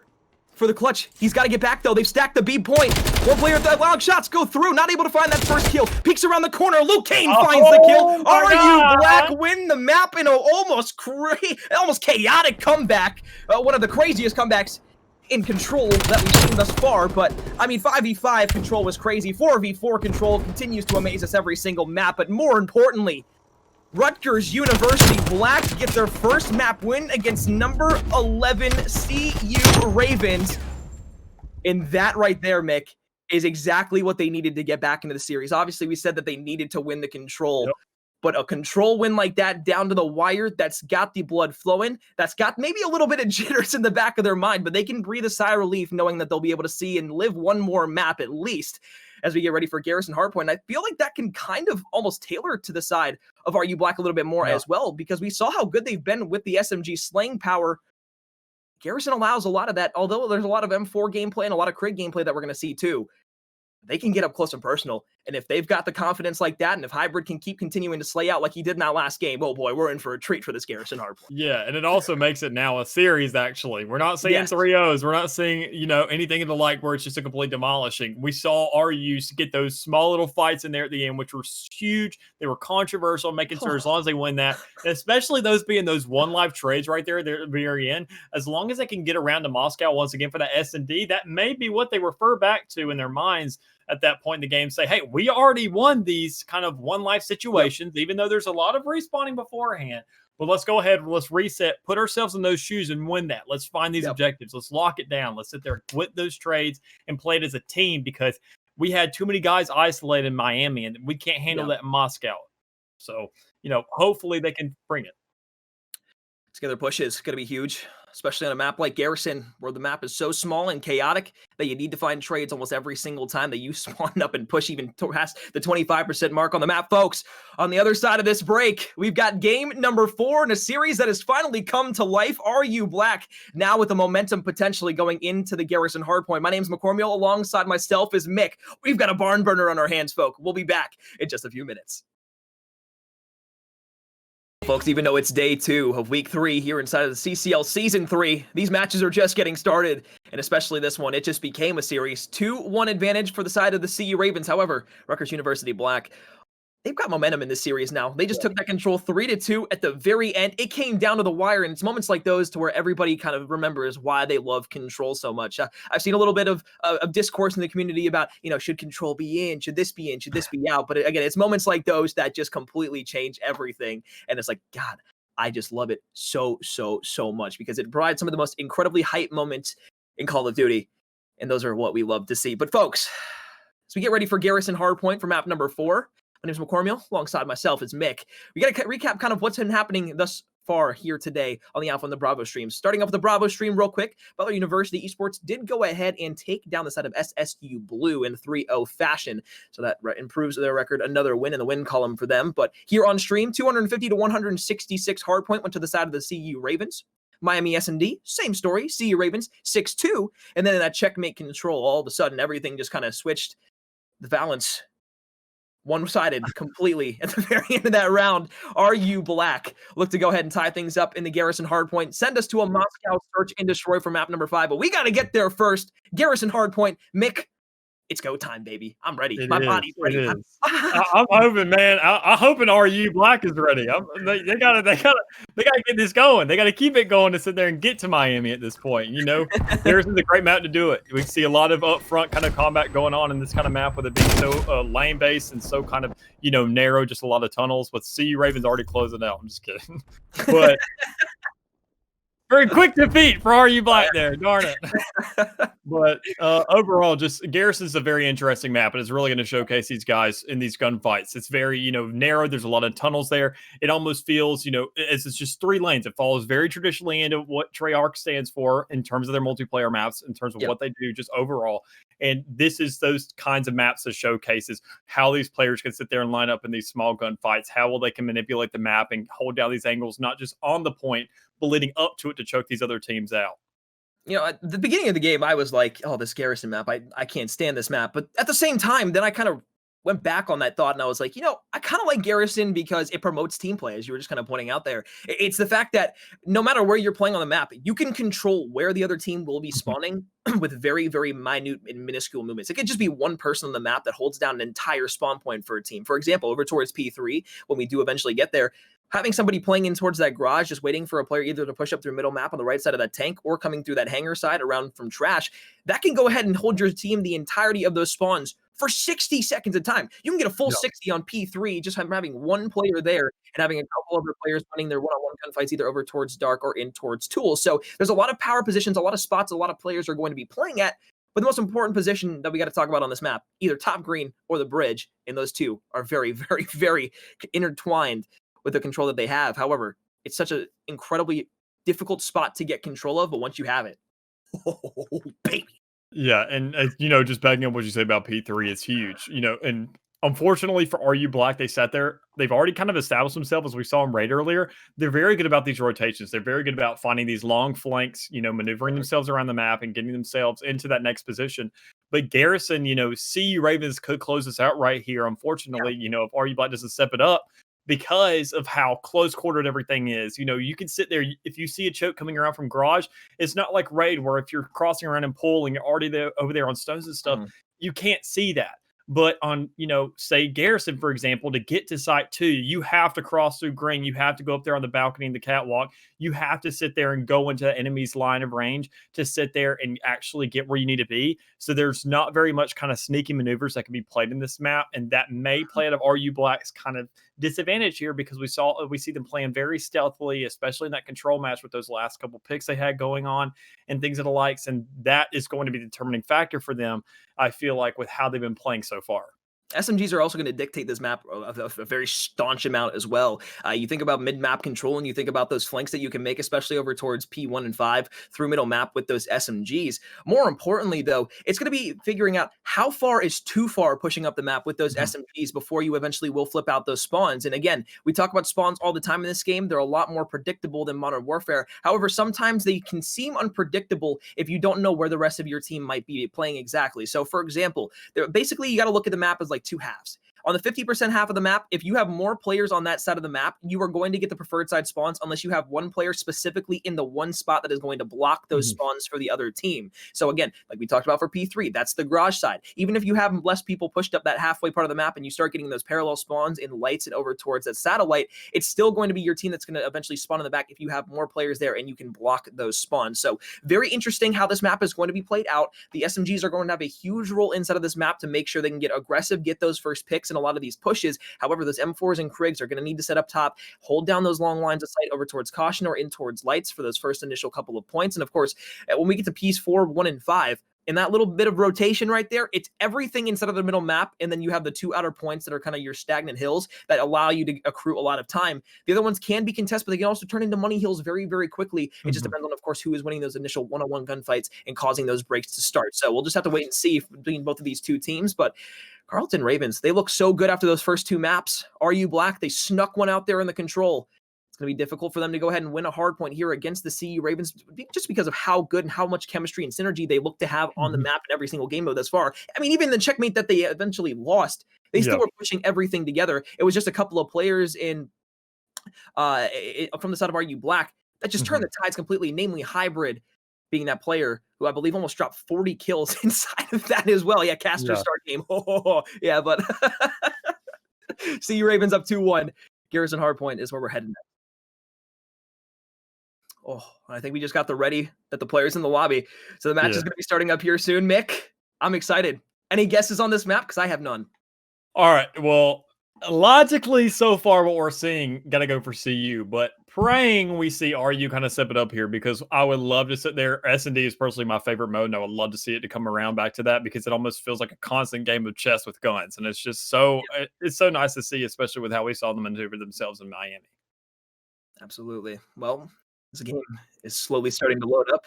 For the clutch, he's got to get back, though. They've stacked the B point. One player with that long shots go through, not able to find that first kill. Peeks around the corner. Luke Kane finds the kill. RU Black win the map in an almost chaotic comeback. One of the craziest comebacks in Control that we've seen thus far, but I mean 5v5 Control was crazy. 4v4 Control continues to amaze us every single map, but more importantly, Rutgers University Black get their first map win against number 11 CU Ravens. And that right there, Mick, is exactly what they needed to get back into the series. Obviously, we said that they needed to win the Control. Yep. But a Control win like that down to the wire, that's got the blood flowing, that's got maybe a little bit of jitters in the back of their mind, but they can breathe a sigh of relief knowing that they'll be able to see and live one more map at least as we get ready for Garrison Hardpoint. I feel like that can kind of almost tailor to the side of RU Black a little bit more as well, because we saw how good they've been with the SMG slaying power. Garrison allows a lot of that, although there's a lot of M4 gameplay and a lot of Crig gameplay that we're going to see too. They can get up close and personal. And if they've got the confidence like that, and if Hybrid can keep continuing to slay out like he did in that last game, oh boy, we're in for a treat for this Garrison Hardpoint. Yeah, and it also makes it now a series, actually. We're not seeing 3-0s. We're not seeing, you know, anything in the like where it's just a complete demolishing. We saw RU get those small little fights in there at the end, which were huge. They were controversial, making sure as long as they win that, especially those being those 1 live trades right there at the very end, as long as they can get around to Moscow once again for that S&D, that may be what they refer back to in their minds at that point in the game. Say, hey, we already won these kind of 1 life situations, even though there's a lot of respawning beforehand. But let's go ahead, let's reset, put ourselves in those shoes and win that. Let's find these objectives. Let's lock it down. Let's sit there, quit those trades, and play it as a team, because we had too many guys isolated in Miami, and we can't handle that in Moscow. So, you know, hopefully they can bring it. Together push is going to be huge, especially on a map like Garrison, where the map is so small and chaotic that you need to find trades almost every single time that you spawn up and push even past the 25% mark on the map. Folks, on the other side of this break, we've got game number 4 in a series that has finally come to life. RU Black now with the momentum potentially going into the Garrison Hardpoint. My name's McCormiel. Alongside myself is Mick. We've got a barn burner on our hands, folks. We'll be back in just a few minutes. Folks, even though it's day 2 of week 3 here inside of the CCL season 3, these matches are just getting started, and especially this one, it just became a series. 2-1 advantage for the side of the CU Ravens. However, Rutgers University Black they've got momentum in this series now. They just took that control 3-2 at the very end. It came down to the wire, and it's moments like those to where everybody kind of remembers why they love control so much. I've seen a little bit of discourse in the community about, should control be in? Should this be in? Should this be out? But again, it's moments like those that just completely change everything. And it's like, God, I just love it so, so, so much because it provides some of the most incredibly hype moments in Call of Duty. And those are what we love to see. But folks, as we get ready for Garrison Hardpoint for map number 4, my name is McCormiel. Alongside myself is Mick. We got to recap kind of what's been happening thus far here today on the Alpha and the Bravo streams. Starting off with the Bravo stream real quick, Butler University Esports did go ahead and take down the side of SSU Blue in 3-0 fashion. So that improves their record, another win in the win column for them. But here on stream, 250 to 166 Hardpoint went to the side of the CU Ravens. Miami S&D, same story. CU Ravens, 6-2. And then in that checkmate control, all of a sudden, everything just kind of switched. The balance one-sided completely at the very end of that round. RU Black look to go ahead and tie things up in the Garrison Hardpoint. Send us to a Moscow search and destroy for map number 5, but we got to get there first. Garrison Hardpoint. Mick, it's go time, baby. I'm ready. My body's ready. I'm hoping, man. I'm hoping RU Black is ready. They gotta get this going. They gotta keep it going to sit there and get to Miami at this point. Garrison's a great map to do it. We see a lot of upfront kind of combat going on in this kind of map with it being so lane based and so kind of narrow, just a lot of tunnels. But CU Ravens already closing out. I'm just kidding, but. Very quick defeat for RU Black there. Darn it. But overall, just Garrison's a very interesting map, and it's really going to showcase these guys in these gunfights. It's very, narrow. There's a lot of tunnels there. It almost feels, it's just 3 lanes. It follows very traditionally into what Treyarch stands for in terms of their multiplayer maps, in terms of what they do just overall. And this is those kinds of maps that showcases how these players can sit there and line up in these small gunfights. How well they can manipulate the map and hold down these angles, not just on the point, but leading up to it to choke these other teams out. At the beginning of the game, I was like, oh, this Garrison map, I can't stand this map. But at the same time, then I kind of went back on that thought and I was like, I kind of like Garrison because it promotes team play, as you were just kind of pointing out there. It's the fact that no matter where you're playing on the map, you can control where the other team will be spawning with very, very minute and minuscule movements. It could just be one person on the map that holds down an entire spawn point for a team. For example, over towards P3, when we do eventually get there, having somebody playing in towards that garage, just waiting for a player either to push up through middle map on the right side of that tank or coming through that hangar side around from trash, that can go ahead and hold your team the entirety of those spawns for 60 seconds at a time. You can get a full 60 on P3 just having one player there and having a couple other players running their one-on-one gunfights either over towards dark or in towards tools. So there's a lot of power positions, a lot of spots a lot of players are going to be playing at. But the most important position that we got to talk about on this map, either top green or the bridge, and those two are very, very, very intertwined with the control that they have. However, it's such an incredibly difficult spot to get control of, but once you have it, oh, baby. Yeah, and just backing up what you say about P3, it's huge. And unfortunately for RU Black, they sat there. They've already kind of established themselves, as we saw them raid earlier. They're very good about these rotations. They're very good about finding these long flanks, maneuvering themselves around the map and getting themselves into that next position. But Garrison, CU Ravens could close this out right here. Unfortunately, if RU Black doesn't step it up, because of how close quartered everything is. You can sit there. If you see a choke coming around from garage, it's not like raid where if you're crossing around and pull and you're already there over there on stones and stuff, you can't see that. But on, say Garrison, for example, to get to site 2, you have to cross through green. You have to go up there on the balcony and the catwalk. You have to sit there and go into the enemy's line of range to sit there and actually get where you need to be. So there's not very much kind of sneaky maneuvers that can be played in this map. And that may play out of RU Black's kind of disadvantage here because we see them playing very stealthily, especially in that control match with those last couple picks they had going on and things of the likes. And that is going to be the determining factor for them, I feel like, with how they've been playing so far. SMGs are also going to dictate this map a very staunch amount as well. You think about mid-map control and you think about those flanks that you can make, especially over towards P1 and 5 through middle map with those SMGs. More importantly, though, it's going to be figuring out how far is too far pushing up the map with those SMGs before you eventually will flip out those spawns. And again, we talk about spawns all the time in this game. They're a lot more predictable than Modern Warfare. However, sometimes they can seem unpredictable if you don't know where the rest of your team might be playing exactly. So, for example, basically you got to look at the map as like 2 halves. On the 50% half of the map, if you have more players on that side of the map, you are going to get the preferred side spawns unless you have one player specifically in the one spot that is going to block those spawns for the other team. So again, like we talked about for P3, that's the garage side. Even if you have less people pushed up that halfway part of the map and you start getting those parallel spawns in lights and over towards that satellite, it's still going to be your team that's going to eventually spawn in the back if you have more players there and you can block those spawns. So very interesting how this map is going to be played out. The SMGs are going to have a huge role inside of this map to make sure they can get aggressive, get those first picks in a lot of these pushes. However, those M4s and Krigs are going to need to set up top, hold down those long lines of sight over towards caution or in towards lights for those first initial couple of points. And of course, when we get to piece 4, 1, and 5, in that little bit of rotation right there, it's everything inside of the middle map, and then you have the 2 outer points that are kind of your stagnant hills that allow you to accrue a lot of time. The other ones can be contested, but they can also turn into money hills very, very quickly. It just depends on, of course, who is winning those initial one-on-one gunfights and causing those breaks to start. So we'll just have to wait and see between both of these two teams, but Carleton Ravens, they look so good after those first 2 maps. RU Black, they snuck one out there in the control. It's going to be difficult for them to go ahead and win a hard point here against the CU Ravens just because of how good and how much chemistry and synergy they look to have on the map in every single game mode thus far. I mean, even the checkmate that they eventually lost, they still were pushing everything together. It was just a couple of players in from the side of RU Black that just turned the tides completely, namely Hybrid being that player who I believe almost dropped 40 kills inside of that as well. Yeah, caster start game. Yeah, but CU Ravens up 2-1. Garrison Hardpoint is where we're heading next. Oh, I think we just got the ready that the players in the lobby. So the match is going to be starting up here soon. Mick, I'm excited. Any guesses on this map? Because I have none. All right. Well, logically, so far, what we're seeing, got to go for CU. But praying we see RU kind of step it up here because I would love to sit there. S&D is personally my favorite mode, and I would love to see it to come around back to that because it almost feels like a constant game of chess with guns. And it's just so, it's so nice to see, especially with how we saw them maneuver themselves in Miami. Absolutely. Well, this game is slowly starting to load up.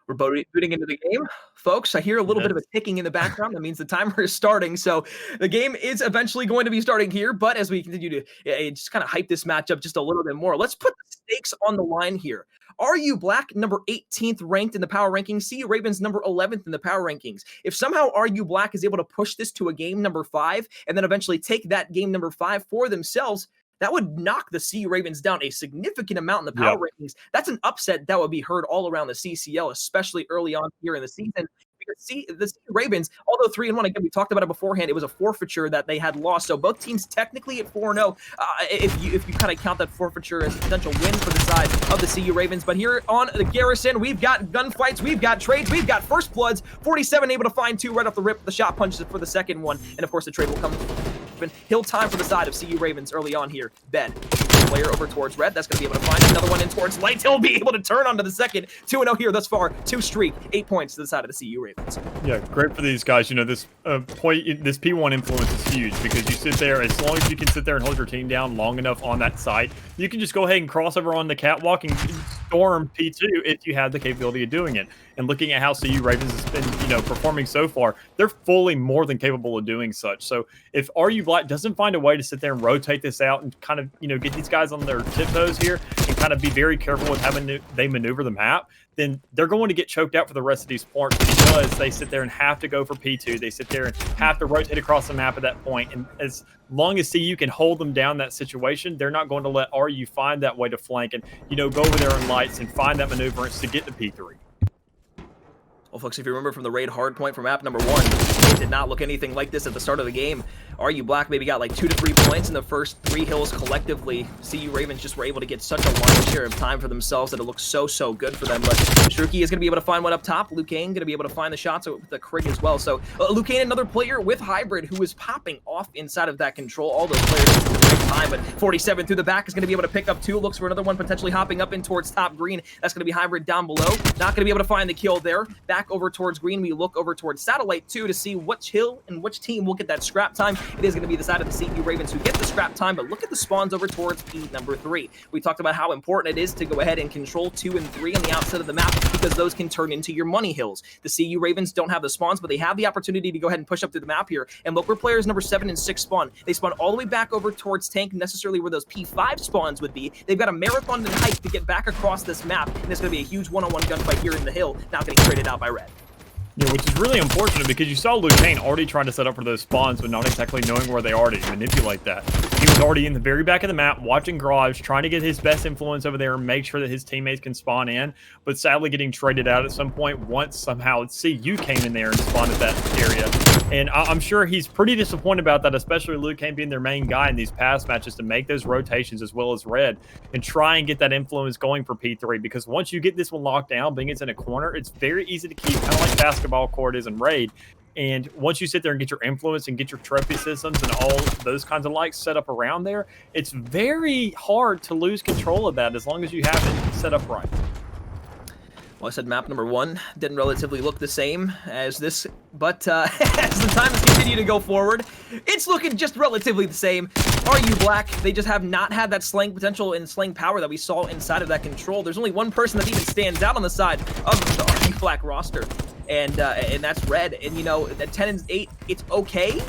We're booting into the game. Folks, I hear a little bit of a ticking in the background. That means the timer is starting. So the game is eventually going to be starting here. But as we continue to just kind of hype this matchup just a little bit more, let's put the stakes on the line here. RU Black, number 18th ranked in the power rankings. CU Ravens, number 11th in the power rankings. If somehow RU Black is able to push this to a game number 5 and then eventually take that game number 5 for themselves, that would knock the CU Ravens down a significant amount in the power rankings. That's an upset that would be heard all around the CCL, especially early on here in the season. Because the CU Ravens, although 3-1, again, we talked about it beforehand, it was a forfeiture that they had lost. So both teams technically at 4-0, if you kind of count that forfeiture as a potential win for the side of the CU Ravens. But here on the Garrison, we've got gunfights, we've got trades, we've got first bloods. 47 able to find 2 right off the rip. The shot punches for the second one. And of course, the trade will come. Hill time for the side of CU Ravens early on here. Ben, player over towards red. That's going to be able to find another one in towards lights. He'll be able to turn onto the second. 2-0 here thus far. 2 streak. 8 points to the side of the CU Ravens. Yeah, great for these guys. You know, this this P1 influence is huge because you sit there, as long as you can sit there and hold your team down long enough on that site, you can just go ahead and cross over on the catwalk and storm P2 if you have the capability of doing it. And looking at how CU Ravens has been, you know, performing so far, they're fully more than capable of doing such. So if RU Black doesn't find a way to sit there and rotate this out and kind of, you know, get these guys on their tiptoes here and kind of be very careful with how they maneuver the map, then they're going to get choked out for the rest of these points because they sit there and have to go for P2. They sit there and have to rotate across the map at that point. And as long as CU can hold them down that situation, they're not going to let RU find that way to flank and, you know, go over there in lights and find that maneuverance to get to P3. Well, folks, if you remember from the raid hardpoint from map number 1, it did not look anything like this at the start of the game. RU Black maybe got like 2 to 3 points in the first 3 hills collectively. CU Ravens just were able to get such a large share of time for themselves that it looks so good for them. But Shruki is going to be able to find one up top. Lucane going to be able to find the shots with the Krig as well. So Lucane, another player with Hybrid who is popping off inside of that control. All those players at the right time, but 47 through the back is going to be able to pick up 2. Looks for another one potentially hopping up in towards top green. That's going to be Hybrid down below. Not going to be able to find the kill there. Back over towards green, we look over towards satellite 2 to see which hill and which team will get that scrap time. It is going to be the side of the CU Ravens who get the scrap time, but look at the spawns over towards P number 3. We talked about how important it is to go ahead and control 2 and 3 on the outside of the map because those can turn into your money hills. The CU Ravens don't have the spawns, but they have the opportunity to go ahead and push up through the map here. And look where players number 7 and 6 spawn. They spawn all the way back over towards tank, necessarily where those P5 spawns would be. They've got a marathon and hike to get back across this map, and it's going to be a huge one-on-one gunfight here in the hill, now getting traded out by red. Yeah, which is really unfortunate because you saw Liu Kang already trying to set up for those spawns, but not exactly knowing where they are to manipulate that. He was already in the very back of the map, watching Garage, trying to get his best influence over there and make sure that his teammates can spawn in, but sadly getting traded out at some point once somehow CU came in there and spawned at that area. And I'm sure he's pretty disappointed about that, especially Liu Kang being their main guy in these past matches to make those rotations as well as Red and try and get that influence going for P3, because once you get this one locked down, being it's in a corner, it's very easy to keep, kind of like basketball court is in Raid. And once you sit there and get your influence and get your trophy systems and all those kinds of likes set up around there, it's very hard to lose control of that as long as you have it set up right. Well, I said map number 1 didn't relatively look the same as this, but as the times continue to go forward, it's looking just relatively the same. Are You Black? They just have not had that slaying potential and slaying power that we saw inside of that control. There's only one person that even stands out on the side of the Are You Black roster, and that's Red. And you know, at 10-8, it's okay,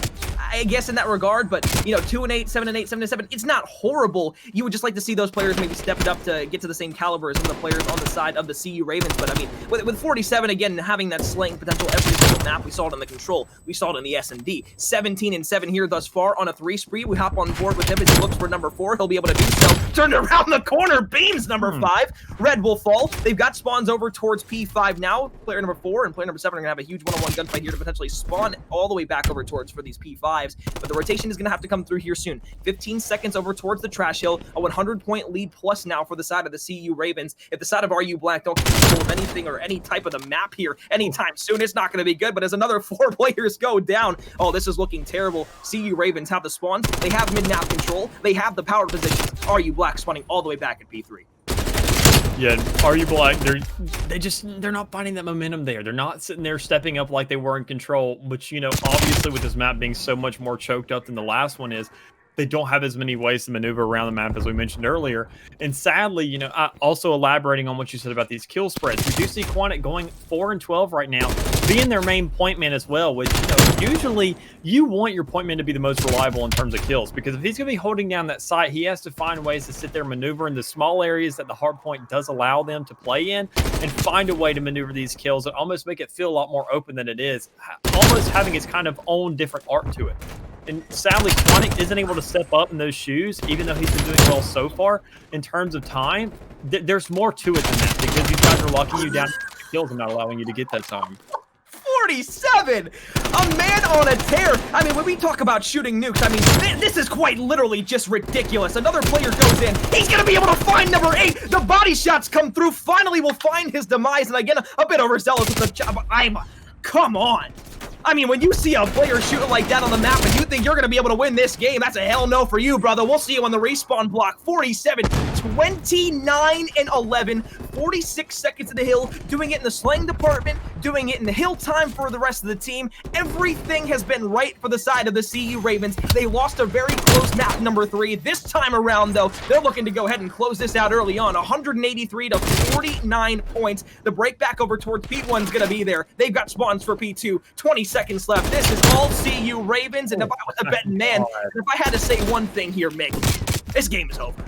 I guess, in that regard, but you know, 2-8, 7-8, 7-7, it's not horrible. You would just like to see those players maybe step it up to get to the same caliber as some of the players on the side of the CU Ravens. But I mean, with 47 again having that slaying potential every single map, we saw it in the control, we saw it in the S&D. 17-7 here thus far on a 3 spree. We hop on board with him as he looks for number 4. He'll be able to do so. Turned around the corner, beams number 5. Red will fall. They've got spawns over towards P5 now. Player number 4 and player number 7 are gonna have a huge one-on-one gunfight here to potentially spawn all the way back over towards for these P5s. But the rotation is going to have to come through here soon. 15 seconds over towards the trash hill. A 100-point lead plus now for the side of the CU Ravens. If the side of RU Black don't get control of anything or any type of the map here anytime soon, it's not going to be good. But as another 4 players go down, oh, this is looking terrible. CU Ravens have the spawns. They have mid-map control. They have the power positions. RU Black spawning all the way back at P3. Yeah, Are You Black? They're not finding that momentum there. They're not sitting there stepping up like they were in control, which, you know, obviously with this map being so much more choked up than the last one is, they don't have as many ways to maneuver around the map as we mentioned earlier. And sadly, you know, also elaborating on what you said about these kill spreads, we do see Quantic going 4-12 right now, being their main point man as well, which, you know, usually you want your point man to be the most reliable in terms of kills, because if he's going to be holding down that site, he has to find ways to sit there, maneuver in the small areas that the hard point does allow them to play in, and find a way to maneuver these kills and almost make it feel a lot more open than it is, almost having its kind of own different art to it. And sadly, Quantic isn't able to step up in those shoes, even though he's been doing well so far in terms of time. There's more to it than that, because these guys are locking you down to kills and not allowing you to get that time. 47! A man on a tear! I mean, when we talk about shooting nukes, I mean, this is quite literally just ridiculous. Another player goes in. He's gonna be able to find number 8. The body shots come through. Finally, will find his demise. And again, a bit overzealous with the job. Come on! I mean, when you see a player shooting like that on the map and you think you're going to be able to win this game, that's a hell no for you, brother. We'll see you on the respawn block. 47, 29, and 11. 46 seconds in the hill, doing it in the slaying department, doing it in the hill time for the rest of the team. Everything has been right for the side of the CU Ravens. They lost a very close map number 3. This time around, though, they're looking to go ahead and close this out early on. 183 to 49 points. The break back over towards P1 is going to be there. They've got spawns for P2. 20 seconds left. This is all CU Ravens, and if I was a betting man, if I had to say one thing here, Mick, this game is over.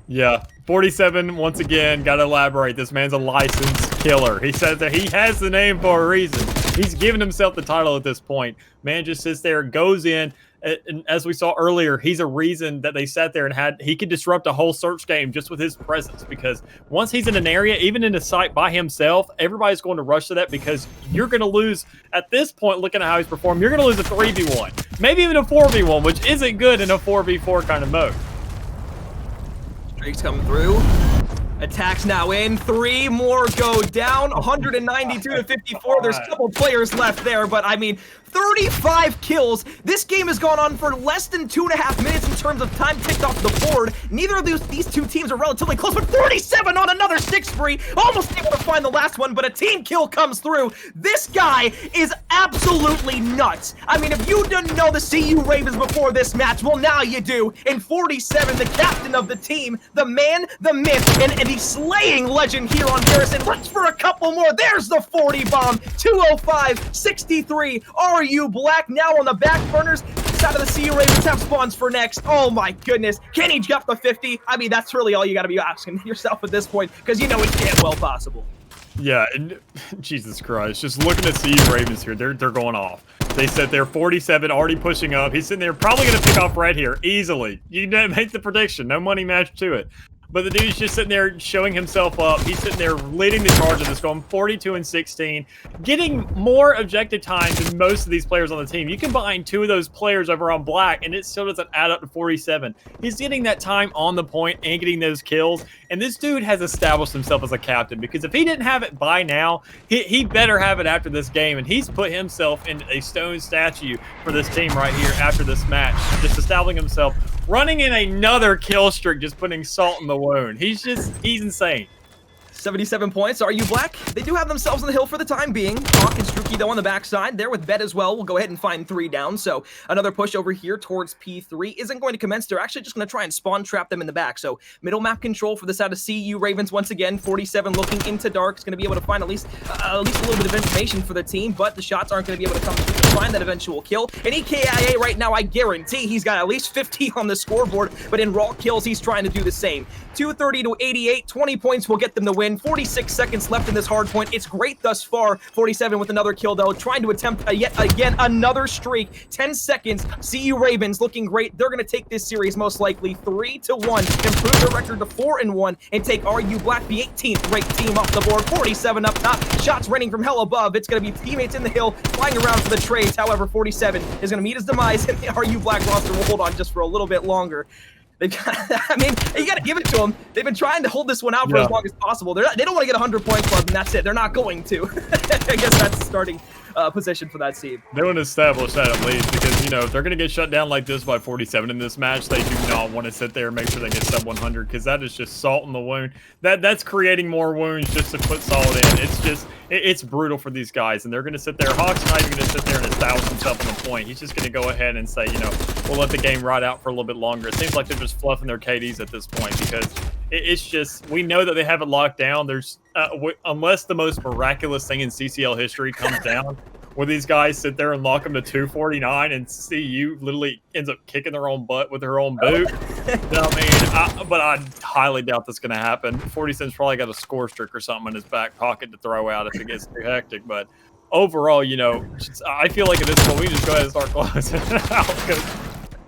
Yeah, 47, once again, gotta elaborate. This man's a licensed killer. He says that he has the name for a reason. He's given himself the title at this point. Man just sits there, goes in, and as we saw earlier, he's a reason that they sat there and he could disrupt a whole search game just with his presence, because once he's in an area, even in a site by himself, everybody's going to rush to that, because you're going to lose, at this point, looking at how he's performed, you're going to lose a 3v1, maybe even a 4v1, which isn't good in a 4v4 kind of mode. Streaks coming through. Attacks now in. 3 more go down. 192 to 54. There's a couple players left there, but I mean, 35 kills. This game has gone on for less than 2.5 minutes in terms of time ticked off the board. Neither of these two teams are relatively close, but 47 on another 6 spree. Almost able to find the last one, but a team kill comes through. This guy is absolutely nuts. I mean, if you didn't know the CU Ravens before this match, well, now you do. In 47, the captain of the team, the man, the myth, and the slaying legend here on Garrison. Looks for a couple more. There's the 40 bomb. 205, 63. RU Black now on the back burners. Side of the CU Ravens have spawns for next. Oh my goodness. Can he jump the 50? I mean, that's really all you got to be asking yourself at this point, because you know it's damn well possible. Yeah, and Jesus Christ, just looking at CU Ravens here, they're going off. They said they're 47, already pushing up. He's sitting there, probably going to pick off red here easily. You didn't make the prediction, no money match to it. But the dude's just sitting there showing himself up. He's sitting there leading the charge of this, going 42 and 16, getting more objective time than most of these players on the team. You combine two of those players over on black, and it still doesn't add up to 47. He's getting that time on the point and getting those kills. And this dude has established himself as a captain, because if he didn't have it by now, he better have it after this game. And he's put himself in a stone statue for this team right here after this match, just establishing himself, running in another kill streak, just putting salt in the wound. He's insane. 77 points. Are you black? They do have themselves on the hill for the time being. Hawk and Struki, though, on the backside. There with Bet as well. We'll go ahead and find 3 down. So another push over here towards P3 isn't going to commence. They're actually just going to try and spawn trap them in the back. So middle map control for the side of CU Ravens once again. 47 looking into dark. Is going to be able to find at least a little bit of information for the team, but the shots aren't going to be able to come through to find that eventual kill. And EKIA right now, I guarantee he's got at least 50 on the scoreboard, but in raw kills, he's trying to do the same. 230 to 88, 20 points will get them the win. 46 seconds left in this hard point. It's great thus far. 47 with another kill, though, trying to attempt yet again another streak. 10 seconds. CU Ravens looking great. They're going to take this series most likely 3-1, improve their record to 4-1, and take RU Black, the 18th ranked team, off the board. 47 up top. Shots raining from hell above. It's going to be teammates in the hill flying around for the trades. However, 47 is going to meet his demise, and the RU Black roster will hold on just for a little bit longer. They've got, I mean, you got to give it to them. They've been trying to hold this one out for as long as possible. They don't want to get a 100-point club, and that's it. They're not going to. I guess that's the starting position for that team. They want to establish that at least, because, you know, if they're going to get shut down like this by 47 in this match, they do not want to sit there and make sure they get sub 100, because that is just salt in the wound. That's creating more wounds just to put salt in. It's just, it's brutal for these guys, and they're going to sit there. Hawk's not even going to sit there and establish himself on the point. He's just going to go ahead and say, you know, we'll let the game ride out for a little bit longer. It seems like they're just fluffing their KDs at this point, because it's just, we know that they have it locked down. There's unless the most miraculous thing in CCL history comes down, where these guys sit there and lock them to 249, and CU literally ends up kicking their own butt with her own boot. But I highly doubt that's going to happen. 47's probably got a score streak or something in his back pocket to throw out if it gets too hectic. But overall, you know, I feel like at this point we just go ahead and start closing it out, because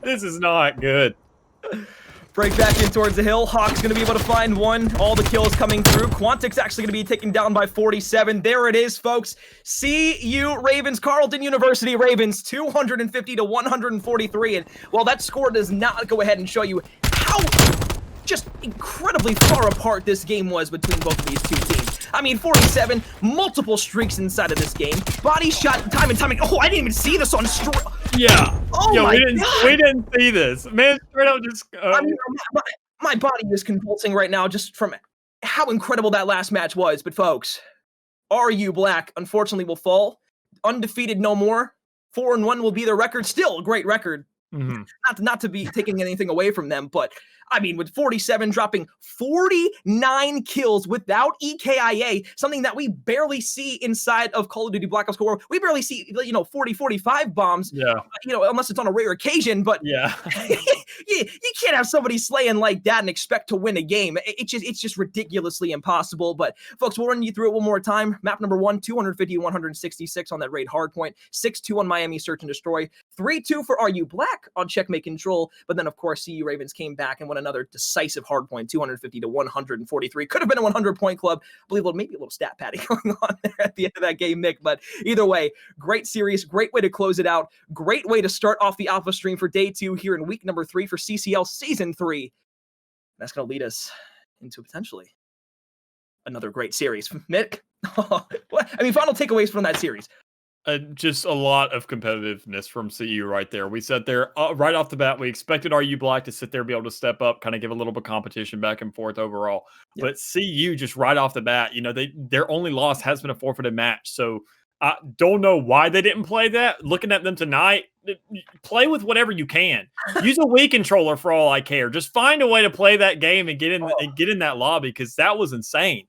this is not good. Break back in towards the hill. Hawk's going to be able to find one. All the kills coming through. Quantic's actually going to be taken down by 47. There it is, folks. CU Ravens, Carleton University Ravens, 250 to 143. And while that score does not go ahead and show you how just incredibly far apart this game was between both of these two teams. I mean, 47, multiple streaks inside of this game. Body shot time and time again. Oh, I didn't even see this on Yeah. Oh, yeah, my God. We didn't see this. Man, straight up just... I mean, my body is convulsing right now just from how incredible that last match was. But, folks, RU Black, unfortunately, will fall. Undefeated no more. 4-1 will be their record. Still a great record. Mm-hmm. Not to be taking anything away from them, but I mean, with 47 dropping 49 kills without EKIA, something that we barely see inside of Call of Duty Black Ops Core. We barely see, you know, 40, 45 bombs, you know, unless it's on a rare occasion, but yeah. you can't have somebody slaying like that and expect to win a game. It's just ridiculously impossible. But folks, we'll run you through it one more time. Map number 1, 250 to 166 on that raid hardpoint, 6-2 on Miami Search and Destroy, 3-2 for RU Black on Checkmate Control. But then, of course, CU Ravens came back and won another decisive hardpoint, 250 to 143. Could have been a 100-point club. I believe maybe a little stat padding going on there at the end of that game, Mick. But either way, great series, great way to close it out. Great way to start off the Alpha stream for day 2 here in week number 3 for CCL Season 3. That's going to lead us into potentially another great series. Mick, I mean, final takeaways from that series. Just a lot of competitiveness from CU right there. We sat there right off the bat. We expected RU Black to sit there, be able to step up, kind of give a little bit of competition back and forth overall. Yep. But CU just right off the bat, you know, their only loss has been a forfeited match. So I don't know why they didn't play that. Looking at them tonight, play with whatever you can. Use a Wii controller for all I care. Just find a way to play that game and get in that lobby, because that was insane.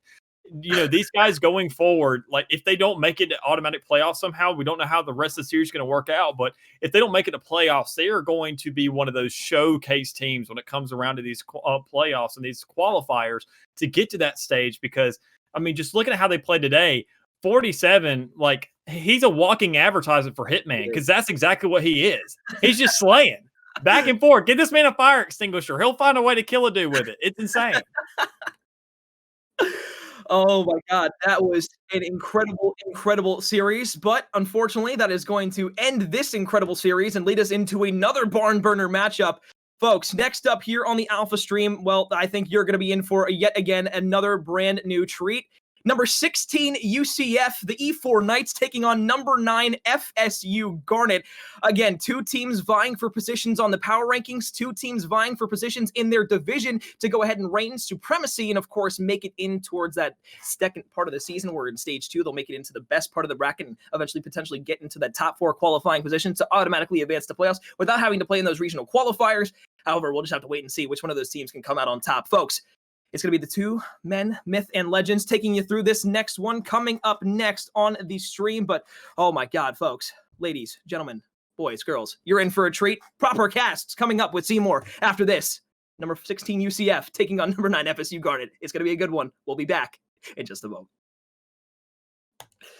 You know, these guys going forward, like if they don't make it to automatic playoffs somehow, we don't know how the rest of the series is going to work out. But if they don't make it to playoffs, they are going to be one of those showcase teams when it comes around to these playoffs and these qualifiers to get to that stage, because I mean, just looking at how they played today, 47, like, he's a walking advertisement for Hitman because that's exactly what he is. He's just slaying back and forth. Get this man a fire extinguisher. He'll find a way to kill a dude with it. It's insane. Oh my God, that was an incredible, incredible series. But unfortunately, that is going to end this incredible series and lead us into another barn burner matchup. Folks, next up here on the Alpha stream, well, I think you're going to be in for yet again another brand new treat. Number 16 UCF, the E4 Knights taking on number 9 FSU Garnet. Again, two teams vying for positions on the power rankings, two teams vying for positions in their division to go ahead and reign supremacy and, of course, make it in towards that second part of the season where in stage 2 they'll make it into the best part of the bracket and eventually potentially get into that top 4 qualifying position to automatically advance to playoffs without having to play in those regional qualifiers. However, we'll just have to wait and see which one of those teams can come out on top. Folks, it's going to be the two men, myth and legends, taking you through this next one coming up next on the stream. But, oh my God, folks, ladies, gentlemen, boys, girls, you're in for a treat. Proper casts coming up with Seymour after this. Number 16 UCF taking on number 9 FSU Garnet. It's going to be a good one. We'll be back in just a moment.